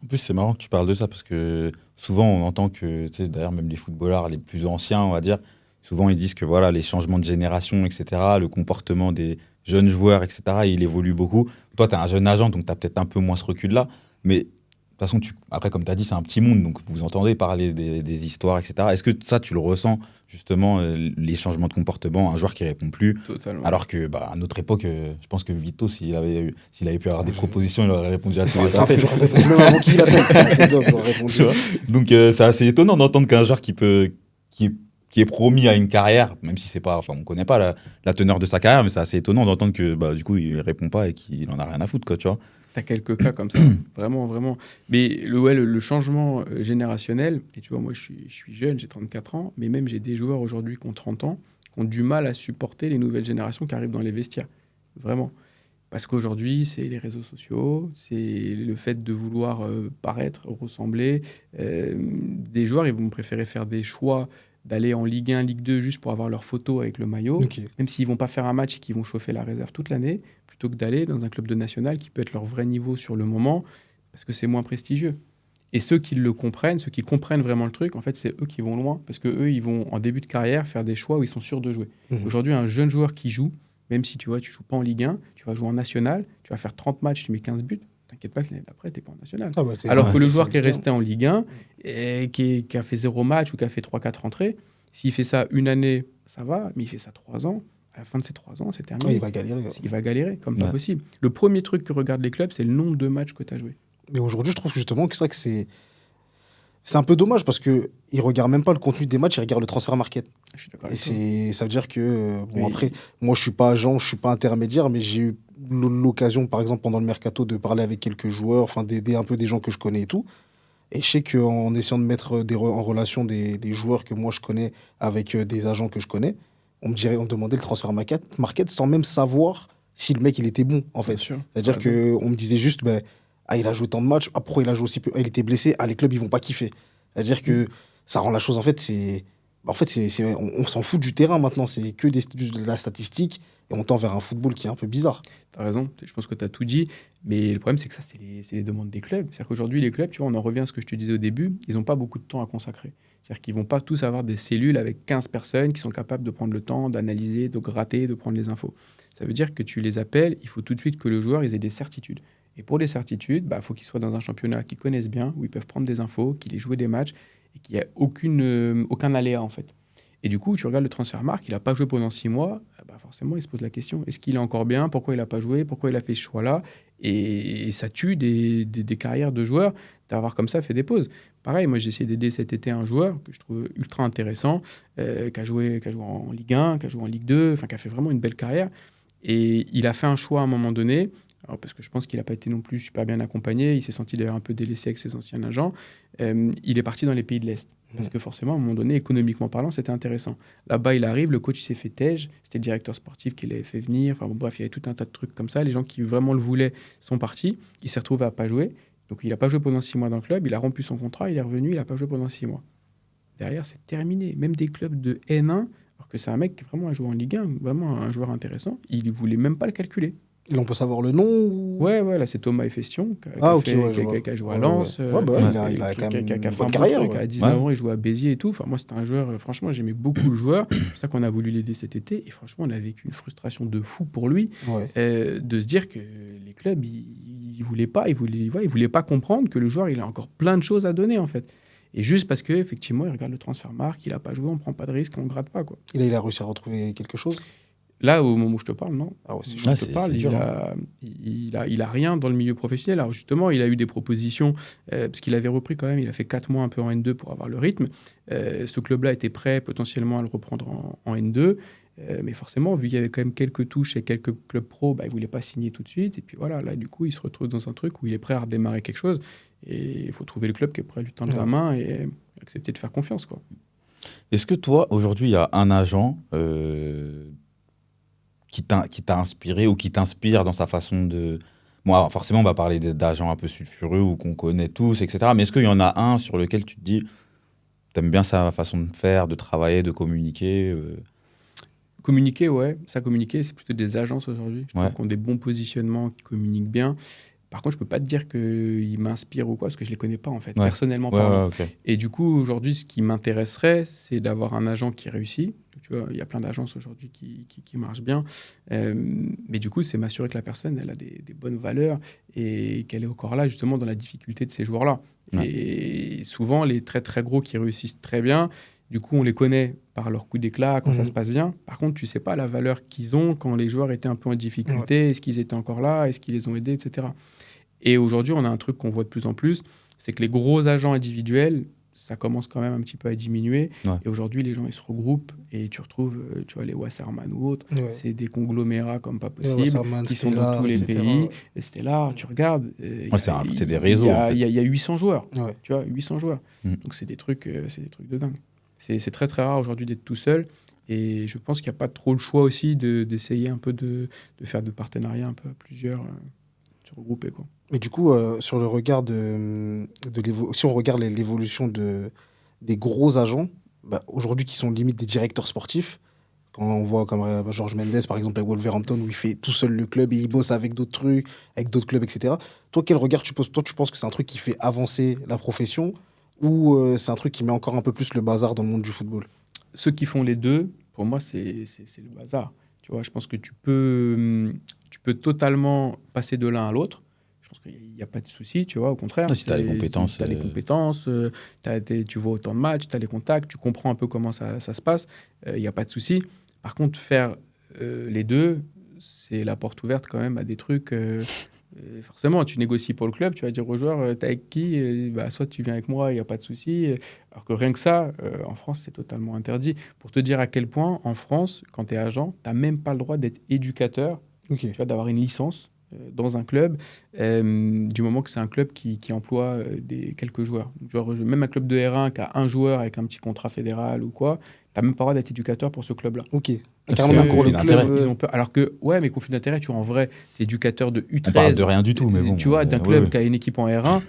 En plus, c'est marrant que tu parles de ça parce que souvent, on entend que, tu sais, d'ailleurs, même les footballeurs les plus anciens, on va dire, souvent, ils disent que voilà, les changements de génération, etc., le comportement des jeunes joueurs, etc., il évolue beaucoup. Toi, tu es un jeune agent, donc tu as peut-être un peu moins ce recul-là. Mais de toute façon, après, comme tu as dit, c'est un petit monde, donc vous entendez parler des histoires, etc. Est-ce que ça, tu le ressens, justement, les changements de comportement, un joueur qui répond plus, Totalement. alors que, à notre époque, je pense que Vito, s'il avait pu avoir des propositions, il aurait répondu à tous les J'aurais appels. répondu même avant qu'il appelle. J'aurais répondu. Tu vois. Donc, c'est assez étonnant d'entendre qu'un joueur qui est promis à une carrière, même si c'est pas, enfin, on connaît pas la teneur de sa carrière, mais c'est assez étonnant d'entendre que, du coup, il répond pas et qu'il en a rien à foutre, quoi, tu vois. T'as quelques cas comme ça, vraiment, vraiment. Mais le changement générationnel, et tu vois, moi, je suis jeune, j'ai 34 ans, mais même j'ai des joueurs aujourd'hui qui ont 30 ans, qui ont du mal à supporter les nouvelles générations qui arrivent dans les vestiaires. Vraiment. Parce qu'aujourd'hui, c'est les réseaux sociaux, c'est le fait de vouloir paraître, ressembler. Des joueurs, ils vont préférer faire des choix d'aller en Ligue 1, Ligue 2, juste pour avoir leur photo avec le maillot, Ok. même s'ils vont pas faire un match et qu'ils vont chauffer la réserve toute l'année, plutôt que d'aller dans un club de national qui peut être leur vrai niveau sur le moment, parce que c'est moins prestigieux. Et ceux qui le comprennent, ceux qui comprennent vraiment le truc, en fait, c'est eux qui vont loin, parce que eux, ils vont, en début de carrière, faire des choix où ils sont sûrs de jouer. Aujourd'hui, un jeune joueur qui joue, même si tu vois, tu joues pas en Ligue 1, tu vas jouer en national, tu vas faire 30 matchs, tu mets 15 buts, t'inquiète pas que l'année d'après, t'es pas en national. Ah bah, c'est- Alors que le c'est joueur qui est bien. resté en Ligue 1, et qui a fait 0 match ou qui a fait 3-4 rentrées, s'il fait ça une année, ça va, mais il fait ça 3 ans, à la fin de ces 3 ans, c'est terminé. Ouais, il va galérer. Il va galérer, comme pas Ouais. possible. Le premier truc que regardent les clubs, c'est le nombre de matchs que tu as joué. Mais aujourd'hui, je trouve que justement que c'est vrai que c'est un peu dommage parce que ils regardent même pas le contenu des matchs, ils regardent le transfert market. Je suis d'accord Et avec toi. ça veut dire que bon Oui. après, moi je suis pas agent, je suis pas intermédiaire, mais j'ai eu l'occasion, par exemple pendant le mercato, de parler avec quelques joueurs, enfin d'aider un peu des gens que je connais et tout. Et je sais qu'en essayant de mettre en relation des joueurs que moi je connais avec des agents que je connais, on me demandait le transfert market sans même savoir si le mec il était bon en fait. Bien sûr. C'est-à-dire T'as raison. qu'on me disait juste, ben, ah, il a joué tant de matchs, ah, pourquoi il a joué aussi peu, ah, il était blessé, ah, les clubs ils vont pas kiffer. C'est-à-dire que ça rend la chose, en fait, on s'en fout du terrain maintenant, c'est que de la statistique et on tend vers un football qui est un peu bizarre. Tu as raison, je pense que tu as tout dit. Mais le problème, c'est que ça, c'est les demandes des clubs. C'est-à-dire qu'aujourd'hui, les clubs, tu vois, on en revient à ce que je te disais au début, ils n'ont pas beaucoup de temps à consacrer. C'est-à-dire qu'ils ne vont pas tous avoir des cellules avec 15 personnes qui sont capables de prendre le temps, d'analyser, de gratter, de prendre les infos. Ça veut dire que tu les appelles, il faut tout de suite que le joueur ait des certitudes. Et pour les certitudes, faut qu'ils soient dans un championnat qu'ils connaissent bien, où ils peuvent prendre des infos, qu'ils aient joué des matchs et qu'il n'y ait aucun aléa en fait. Et du coup, tu regardes le Transfermarkt, il n'a pas joué pendant 6 mois, forcément, il se pose la question, est-ce qu'il est encore bien? Pourquoi il n'a pas joué? Pourquoi il a fait ce choix-là? Et ça tue des carrières de joueurs d'avoir comme ça fait des pauses. Pareil, moi, j'ai essayé d'aider cet été un joueur que je trouve ultra intéressant, qui a joué en Ligue 1, qui a joué en Ligue 2, qui a fait vraiment une belle carrière. Et il a fait un choix à un moment donné, alors parce que je pense qu'il n'a pas été non plus super bien accompagné, il s'est senti d'ailleurs un peu délaissé avec ses anciens agents. Il est parti dans les pays de l'Est. Parce que forcément, à un moment donné, économiquement parlant, c'était intéressant. Là-bas, il arrive, le coach il s'est fait tège, c'était le directeur sportif qui l'avait fait venir. Enfin, bon, bref, il y avait tout un tas de trucs comme ça. Les gens qui vraiment le voulaient sont partis. Il s'est retrouvé à pas jouer. Donc, il n'a pas joué pendant 6 mois dans le club. Il a rompu son contrat, il est revenu, il n'a pas joué pendant 6 mois. Derrière, c'est terminé. Même des clubs de N1, alors que c'est un mec qui vraiment a joué en Ligue 1, vraiment un joueur intéressant, il ne voulait même pas le calculer. Et on peut savoir le nom ou... Ouais, là c'est Thomas Efestion qui a joué à Lens. Il a quand même une bonne carrière. À 19 ans, il jouait à Béziers et tout. Enfin, moi, c'était un joueur, franchement, j'aimais beaucoup le joueur. C'est pour ça qu'on a voulu l'aider cet été. Et franchement, on a vécu une frustration de fou pour lui, de se dire que les clubs, ils voulaient pas comprendre que le joueur, il a encore plein de choses à donner, en fait. Et juste parce qu'effectivement, il regarde le Transfermarkt, il n'a pas joué, on ne prend pas de risque, on ne gratte pas, quoi. Et là, il a réussi à retrouver quelque chose? Là, au moment où je te parle, non. Ah ouais, c'est je te parle, il a rien dans le milieu professionnel. Alors justement, il a eu des propositions, parce qu'il avait repris quand même, il a fait 4 mois un peu en N2 pour avoir le rythme. Ce club-là était prêt potentiellement à le reprendre en N2. Mais forcément, vu qu'il y avait quand même quelques touches et quelques clubs pro, il ne voulait pas signer tout de suite. Et puis voilà, là, du coup, il se retrouve dans un truc où il est prêt à redémarrer quelque chose. Et il faut trouver le club qui est prêt à lui tendre la main et accepter de faire confiance, quoi. Est-ce que toi, aujourd'hui, il y a un agent qui t'a inspiré ou qui t'inspire dans sa façon de... Moi, forcément, on va parler d'agents un peu sulfureux ou qu'on connaît tous, etc. Mais est-ce qu'il y en a un sur lequel tu te dis, t'aimes bien sa façon de faire, de travailler, de communiquer Communiquer, ouais. Ça, communiquer, c'est plutôt des agences aujourd'hui. Je trouve qu'ils ont des bons positionnements, qui communiquent bien. Par contre, je ne peux pas te dire qu'ils m'inspirent ou quoi, parce que je ne les connais pas, en fait, personnellement parlant. Et du coup, aujourd'hui, ce qui m'intéresserait, c'est d'avoir un agent qui réussit. Tu vois, il y a plein d'agences aujourd'hui qui marchent bien. Mais du coup, c'est m'assurer que la personne, elle a des bonnes valeurs et qu'elle est encore là, justement, dans la difficulté de ces joueurs-là. Ouais. Et souvent, les très, très gros qui réussissent très bien, du coup, on les connaît par leur coup d'éclat quand ça se passe bien. Par contre, tu ne sais pas la valeur qu'ils ont quand les joueurs étaient un peu en difficulté. Est-ce qu'ils étaient encore là? Est-ce qu'ils les ont aidés, etc. Et aujourd'hui, on a un truc qu'on voit de plus en plus, c'est que les gros agents individuels, ça commence quand même un petit peu à diminuer. Ouais. Et aujourd'hui, les gens, ils se regroupent et tu retrouves, tu vois, les Wasserman ou autres. Ouais. C'est des conglomérats comme pas possible, qui sont dans tous les pays. Et Stellar, tu regardes. C'est des réseaux. Il y a 800 joueurs. Ouais. Tu vois, 800 joueurs. Donc, c'est des trucs de dingue. C'est très, très rare aujourd'hui d'être tout seul. Et je pense qu'il n'y a pas trop le choix aussi d'essayer un peu de faire de partenariats un peu à plusieurs, se regrouper, quoi. Mais du coup, sur le regard si on regarde l'évolution des gros agents, aujourd'hui qui sont limite des directeurs sportifs, quand on voit comme Jorge Mendes, par exemple, à Wolverhampton, où il fait tout seul le club et il bosse avec d'autres trucs, avec d'autres clubs, etc. Toi, quel regard tu poses? Toi, tu penses que c'est un truc qui fait avancer la profession ou c'est un truc qui met encore un peu plus le bazar dans le monde du football? Ceux qui font les deux, pour moi, c'est le bazar. Tu vois, je pense que tu peux totalement passer de l'un à l'autre. Je pense qu'il n'y a pas de souci, tu vois, au contraire. Si tu as les compétences. Tu as les compétences, tu vois autant de matchs, tu as les contacts, tu comprends un peu comment ça se passe, il n'y a pas de souci. Par contre, faire les deux, c'est la porte ouverte quand même à des trucs... forcément, tu négocies pour le club, tu vas dire aux joueurs, t'es avec qui? Soit tu viens avec moi, il n'y a pas de souci. Alors que rien que ça, en France, c'est totalement interdit. Pour te dire à quel point, en France, quand tu es agent, tu n'as même pas le droit d'être éducateur, tu vois, d'avoir une licence dans un club, du moment que c'est un club qui emploie quelques joueurs. Genre, même un club de R1 qui a un joueur avec un petit contrat fédéral ou quoi, tu n'as même pas le droit d'être éducateur pour ce club-là. Ok. Ils ont peur. Alors que, ouais, mais conflit d'intérêt, tu vois, en vrai, tu es éducateur de U13. On parle de rien du tout, mais bon. Tu vois, d'un club qui a une équipe en R1,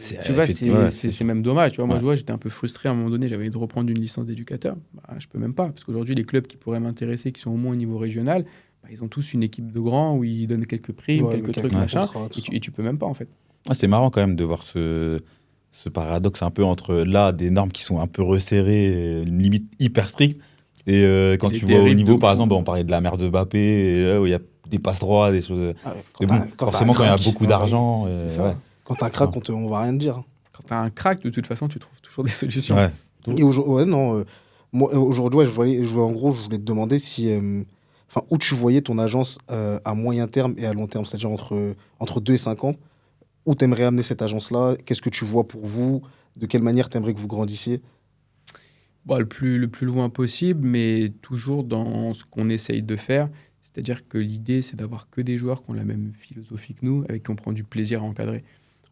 tu vois, c'est même dommage. Tu vois, moi, je vois, j'étais un peu frustré à un moment donné, j'avais envie de reprendre une licence d'éducateur. Je peux même pas, parce qu'aujourd'hui, les clubs qui pourraient m'intéresser, qui sont au moins au niveau régional, ils ont tous une équipe de grands où ils donnent quelques primes, quelques trucs, machin, et tu peux même pas, en fait. C'est marrant quand même de voir ce paradoxe un peu entre là, des normes qui sont un peu resserrées, limite hyper strictes, Et quand Il est tu vois au terrible niveau, de par fou. exemple, on parlait de la mère de Mbappé, et là, où il y a des passes droits, des choses. Ah ouais, Mais bon, quand t'as forcément, un quand il y a crack, beaucoup Ouais, d'argent, c'est ça. ouais. quand t'as un crack, on va rien te dire. Quand tu as un crack, de toute façon, tu trouves toujours des solutions. Ouais. Et ouais, non, moi, aujourd'hui, ouais, en gros, je voulais te demander si, enfin, où tu voyais ton agence à moyen terme et à long terme, c'est-à-dire entre 2 et 5 ans. Où tu aimerais amener cette agence-là? Qu'est-ce que tu vois pour vous? De quelle manière tu aimerais que vous grandissiez? Bon, le plus loin possible, mais toujours dans ce qu'on essaye de faire. C'est-à-dire que l'idée, c'est d'avoir que des joueurs qui ont la même philosophie que nous, avec qui on prend du plaisir à encadrer.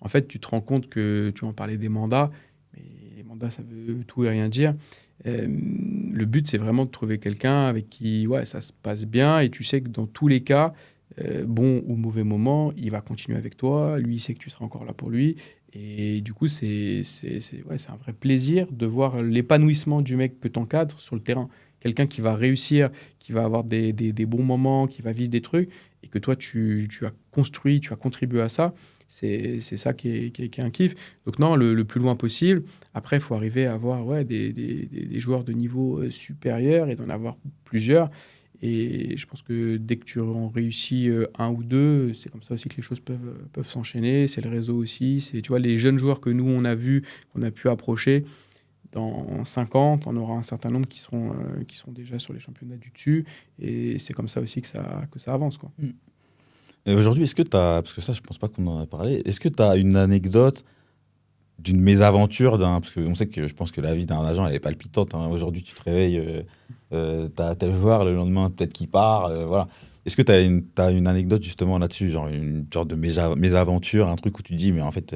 En fait, tu te rends compte que tu en parlais des mandats, mais les mandats, ça veut tout et rien dire. Le but, c'est vraiment de trouver quelqu'un avec qui ouais, ça se passe bien et tu sais que dans tous les cas, bon ou mauvais moment, il va continuer avec toi. Lui, il sait que tu seras encore là pour lui. Et du coup, ouais, c'est un vrai plaisir de voir l'épanouissement du mec que tu encadres sur le terrain. Quelqu'un qui va réussir, qui va avoir des bons moments, qui va vivre des trucs, et que toi, tu as construit, tu as contribué à ça. C'est ça qui est un kiff. Donc non, le plus loin possible. Après, il faut arriver à avoir ouais, des joueurs de niveau supérieur et d'en avoir plusieurs. Et je pense que dès que tu en réussis un ou deux, c'est comme ça aussi que les choses peuvent s'enchaîner. C'est le réseau aussi. C'est, tu vois, les jeunes joueurs que nous, on a vus, qu'on a pu approcher, dans 5 ans, on aura un certain nombre qui sont déjà sur les championnats du dessus. Et c'est comme ça aussi que ça avance, quoi. Et aujourd'hui, est-ce que tu as, parce que ça, je pense pas qu'on en a parlé, est-ce que tu as une anecdote d'une mésaventure parce qu'on sait que je pense que la vie d'un agent, elle est palpitante, hein. Aujourd'hui, tu te réveilles, t'as tel joueur, le lendemain, peut-être qu'il part, voilà. Est-ce que t'as une anecdote justement là-dessus, genre une sorte de mésaventure, un truc où tu dis, mais en fait,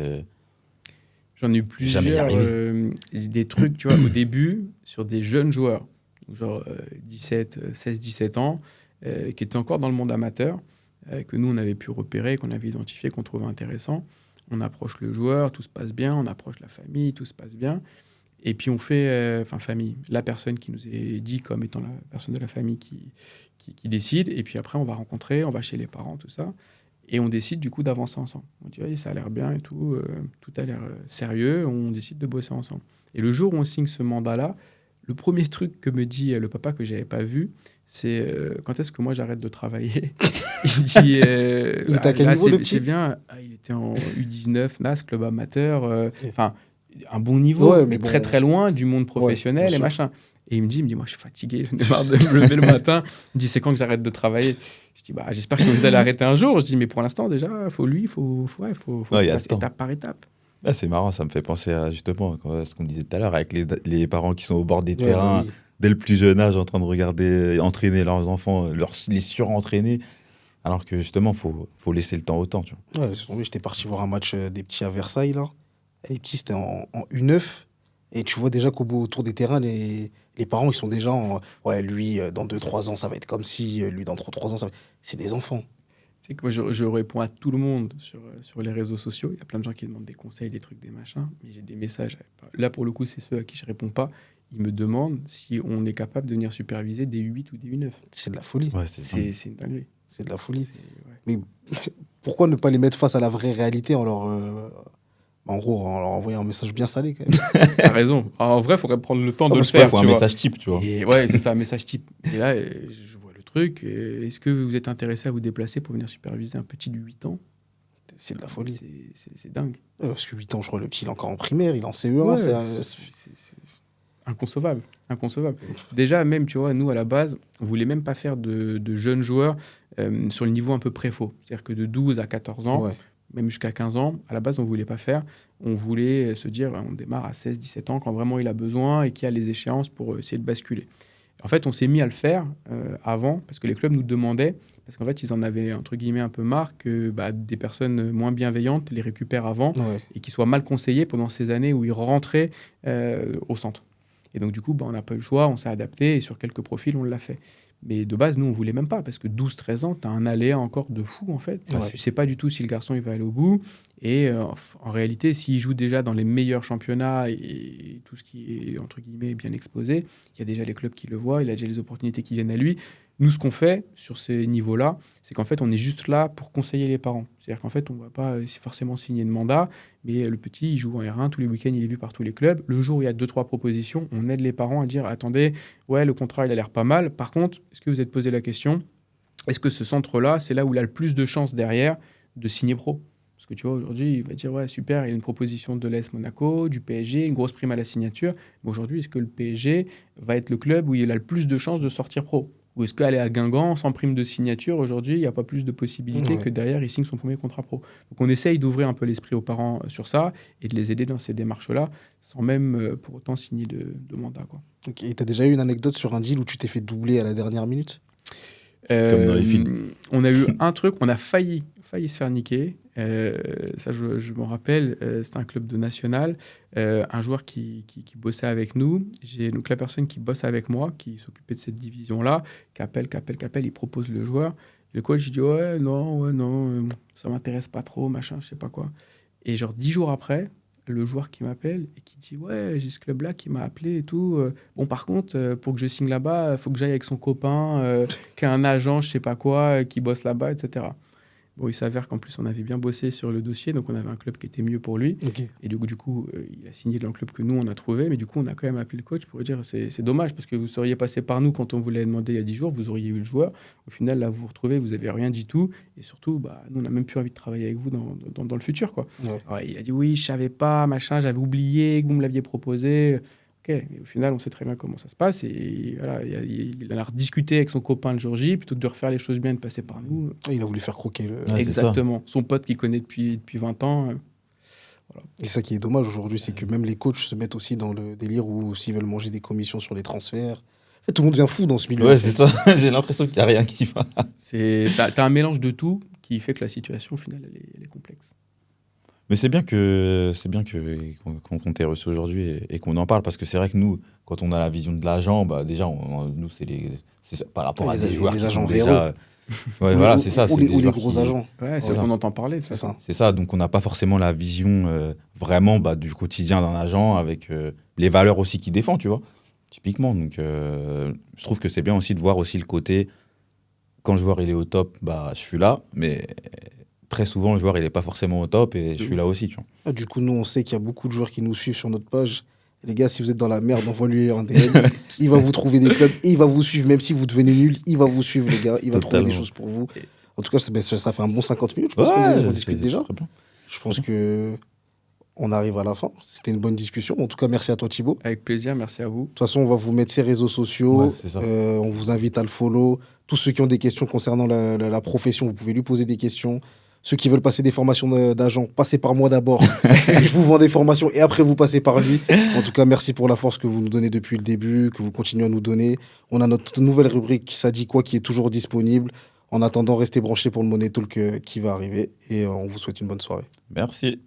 J'en ai eu j'ai jamais y plusieurs, arrivé. des trucs, tu vois, au début, sur des jeunes joueurs, genre 16-17 ans, qui étaient encore dans le monde amateur, que nous, on avait pu repérer, qu'on avait identifié, qu'on trouvait intéressant. On approche le joueur, tout se passe bien, on approche la famille, tout se passe bien. Et puis on fait, enfin famille, la personne qui nous est dit comme étant la personne de la famille qui décide. Et puis après, on va rencontrer, on va chez les parents, tout ça. Et on décide du coup d'avancer ensemble. On dit, ouais, ça a l'air bien et tout, tout a l'air sérieux, on décide de bosser ensemble. Et le jour où on signe ce mandat-là, le premier truc que me dit le papa que j'avais pas vu, c'est quand est-ce que moi j'arrête de travailler. Il dit, Il était à quel là, niveau, le petit? c'est bien. Ah, il était en U19, NAS, club amateur. Enfin, un bon niveau, Ouais, mais mais bon. très très loin du monde professionnel bien et sûr. machin. Et il me dit, moi je suis fatigué, j'en ai marre de me lever le matin. Il me dit, c'est quand que j'arrête de travailler? Je dis, bah, j'espère que vous allez arrêter un jour. Je dis, mais pour l'instant, déjà, faut Ouais, il y a passer le temps. étape par étape. Ah, c'est marrant, ça me fait penser à justement ce qu'on disait tout à l'heure avec les parents qui sont au bord des Ouais, bah terrains, oui. dès le plus jeune âge, en train de regarder entraîner leurs enfants, les surentraîner, alors que justement, faut laisser le temps au temps, tu vois. Ouais, laisse tomber, j'étais parti voir un match des petits à Versailles, là. Et les petits, c'était en U9. Et tu vois déjà autour des terrains, les parents, ils sont déjà en. Ouais, lui, dans 2 3 ans, ça va être comme si. Lui, dans 3 ans, ça va. C'est des enfants. Tu sais que moi, je réponds à tout le monde sur les réseaux sociaux. Il y a plein de gens qui demandent des conseils, des trucs, des machins. Mais j'ai des messages. Là, pour le coup, c'est ceux à qui je réponds pas. Ils me demandent si on est capable de venir superviser des U8 ou des U9. C'est de la folie. Ouais, c'est ça. C'est une dinguerie. C'est de la folie. Ouais. Mais pourquoi ne pas les mettre face à la vraie réalité en gros, en leur envoyant un message bien salé, quand même? T'as raison. En vrai, il faudrait prendre le temps de le Parce qu'il faire. faut un tu vois. message type, tu vois. Et ouais, c'est ça, un message type. Et là, je vois le truc. Est-ce que vous êtes intéressé à vous déplacer pour venir superviser un petit de 8 ans? C'est de la folie. C'est dingue. Parce que 8 ans, je crois, le petit, il est encore en primaire, il est en CE1. Ouais, c'est- c'est inconcevable. Inconcevable. Déjà, même, tu vois, nous, à la base, on voulait même pas faire de jeunes joueurs sur le niveau un peu préfaux. C'est-à-dire que de 12 à 14 ans, Ouais. même jusqu'à 15 ans, à la base, on voulait pas faire. On voulait se dire, on démarre à 16, 17 ans quand vraiment il a besoin et qu'il y a les échéances pour essayer de basculer. En fait, on s'est mis à le faire avant parce que les clubs nous demandaient, parce qu'en fait, ils en avaient, entre guillemets, un peu marre que des personnes moins bienveillantes les récupèrent avant Ouais. et qu'ils soient mal conseillés pendant ces années où ils rentraient au centre. Et donc, du coup, on n'a pas eu le choix, on s'est adapté et sur quelques profils, on l'a fait. Mais de base, nous, on voulait même pas parce que 12-13 ans, tu as un aléa encore de fou, en fait. Ouais. Tu sais pas du tout si le garçon, il va aller au bout. Et en réalité, s'il joue déjà dans les meilleurs championnats et tout ce qui est, entre guillemets, bien exposé, il y a déjà les clubs qui le voient, il a déjà les opportunités qui viennent à lui. Nous, ce qu'on fait sur ces niveaux-là, c'est qu'en fait, on est juste là pour conseiller les parents. C'est-à-dire qu'en fait, on ne va pas forcément signer de mandat, mais le petit, il joue en R1, tous les week-ends, il est vu par tous les clubs. Le jour où il y a 2-3 propositions, on aide les parents à dire, attendez, ouais, le contrat, il a l'air pas mal. Par contre, est-ce que vous êtes posé la question, est-ce que ce centre-là, c'est là où il a le plus de chances derrière de signer pro? Parce que tu vois, aujourd'hui, il va dire, ouais, super, il y a une proposition de l'AS Monaco, du PSG, une grosse prime à la signature. Mais aujourd'hui, est-ce que le PSG va être le club où il a le plus de chances de sortir pro? Ou est-ce qu'aller à Guingamp, sans prime de signature, aujourd'hui, il n'y a pas plus de possibilités que derrière, il signe son premier contrat pro? Donc on essaye d'ouvrir un peu l'esprit aux parents sur ça et de les aider dans ces démarches-là, sans même pour autant signer de mandat, quoi. Ok. Et tu as déjà eu une anecdote sur un deal où tu t'es fait doubler à la dernière minute? Comme dans les films. On a eu un truc, on a failli se faire niquer. Ça, je m'en rappelle. C'était un club de national. Un joueur qui bossait avec nous. J'ai donc la personne qui bosse avec moi, qui s'occupait de cette division-là, qui appelle, il propose le joueur. Et le coach, il dit ouais, non, ça m'intéresse pas trop, machin, je sais pas quoi. Et genre 10 jours après, le joueur qui m'appelle et qui dit ouais, j'ai ce club là qui m'a appelé et tout, bon par contre pour que je signe là-bas il faut que j'aille avec son copain qui a un agent je sais pas quoi qui bosse là-bas, etc. Bon, il s'avère qu'en plus on avait bien bossé sur le dossier, donc on avait un club qui était mieux pour lui. Ok. Et du coup il a signé dans le club que nous on a trouvé, mais du coup on a quand même appelé le coach pour lui dire c'est dommage parce que vous seriez passé par nous quand on vous l'avait demandé il y a 10 jours, vous auriez eu le joueur. Au final là vous vous retrouvez, vous avez rien dit tout, et surtout nous on n'a même plus envie de travailler avec vous dans le futur, quoi. Ouais. Alors, il a dit oui, je savais pas, machin, j'avais oublié que vous me l'aviez proposé. Ok, mais au final, on sait très bien comment ça se passe. Et voilà, il a rediscuté avec son copain le jour J, plutôt que de refaire les choses bien et de passer par nous. Il a voulu faire croquer le. Ouais, Exactement. Son pote qu'il connaît depuis 20 ans. Voilà. Et ça qui est dommage aujourd'hui, c'est que même les coachs se mettent aussi dans le délire où s'ils veulent manger des commissions sur les transferts. En fait, tout le monde devient fou dans ce milieu. Ouais, c'est ça. J'ai l'impression qu'il n'y a rien qui va. T'as un mélange de tout qui fait que la situation, au final, elle est complexe. Mais c'est bien qu'on t'ait reçu aujourd'hui et qu'on en parle, parce que c'est vrai que nous, quand on a la vision de l'agent, bah déjà, nous, c'est par rapport à des joueurs les qui agents sont déjà... Ouais, Ou voilà, les- c'est ça. Ou c'est les, des ou les joueurs gros qui- agents. Ouais, c'est Voilà. ce qu'on entend parler. C'est ça. C'est ça, donc on n'a pas forcément la vision vraiment du quotidien d'un agent, avec les valeurs aussi qu'il défend, tu vois, typiquement. Donc je trouve que c'est bien aussi de voir aussi le côté, quand le joueur il est au top, bah je suis là, mais très souvent le joueur il n'est pas forcément au top et je suis là aussi, tu vois. Ah, du coup, nous, on sait qu'il y a beaucoup de joueurs qui nous suivent sur notre page. Les gars, si vous êtes dans la merde, envoie-lui un DM. Il va vous trouver des clubs et il va vous suivre. Même si vous devenez nul, il va vous suivre, les gars. Il va trouver des Totalement. choses pour vous. En tout cas, ça fait un bon 50 minutes, je pense qu'on discute déjà. Très bien. Je pense que on arrive à la fin. C'était une bonne discussion. En tout cas, merci à toi, Thibaut. Avec plaisir, merci à vous. De toute façon, on va vous mettre ses réseaux sociaux. Ouais, c'est ça. On vous invite à le follow. Tous ceux qui ont des questions concernant la profession, vous pouvez lui poser des questions. Ceux qui veulent passer des formations d'agent, passez par moi d'abord. Je vous vends des formations et après vous passez par lui. En tout cas, merci pour la force que vous nous donnez depuis le début, que vous continuez à nous donner. On a notre nouvelle rubrique Ça dit quoi qui est toujours disponible. En attendant, restez branchés pour le Money Talk qui va arriver. Et on vous souhaite une bonne soirée. Merci.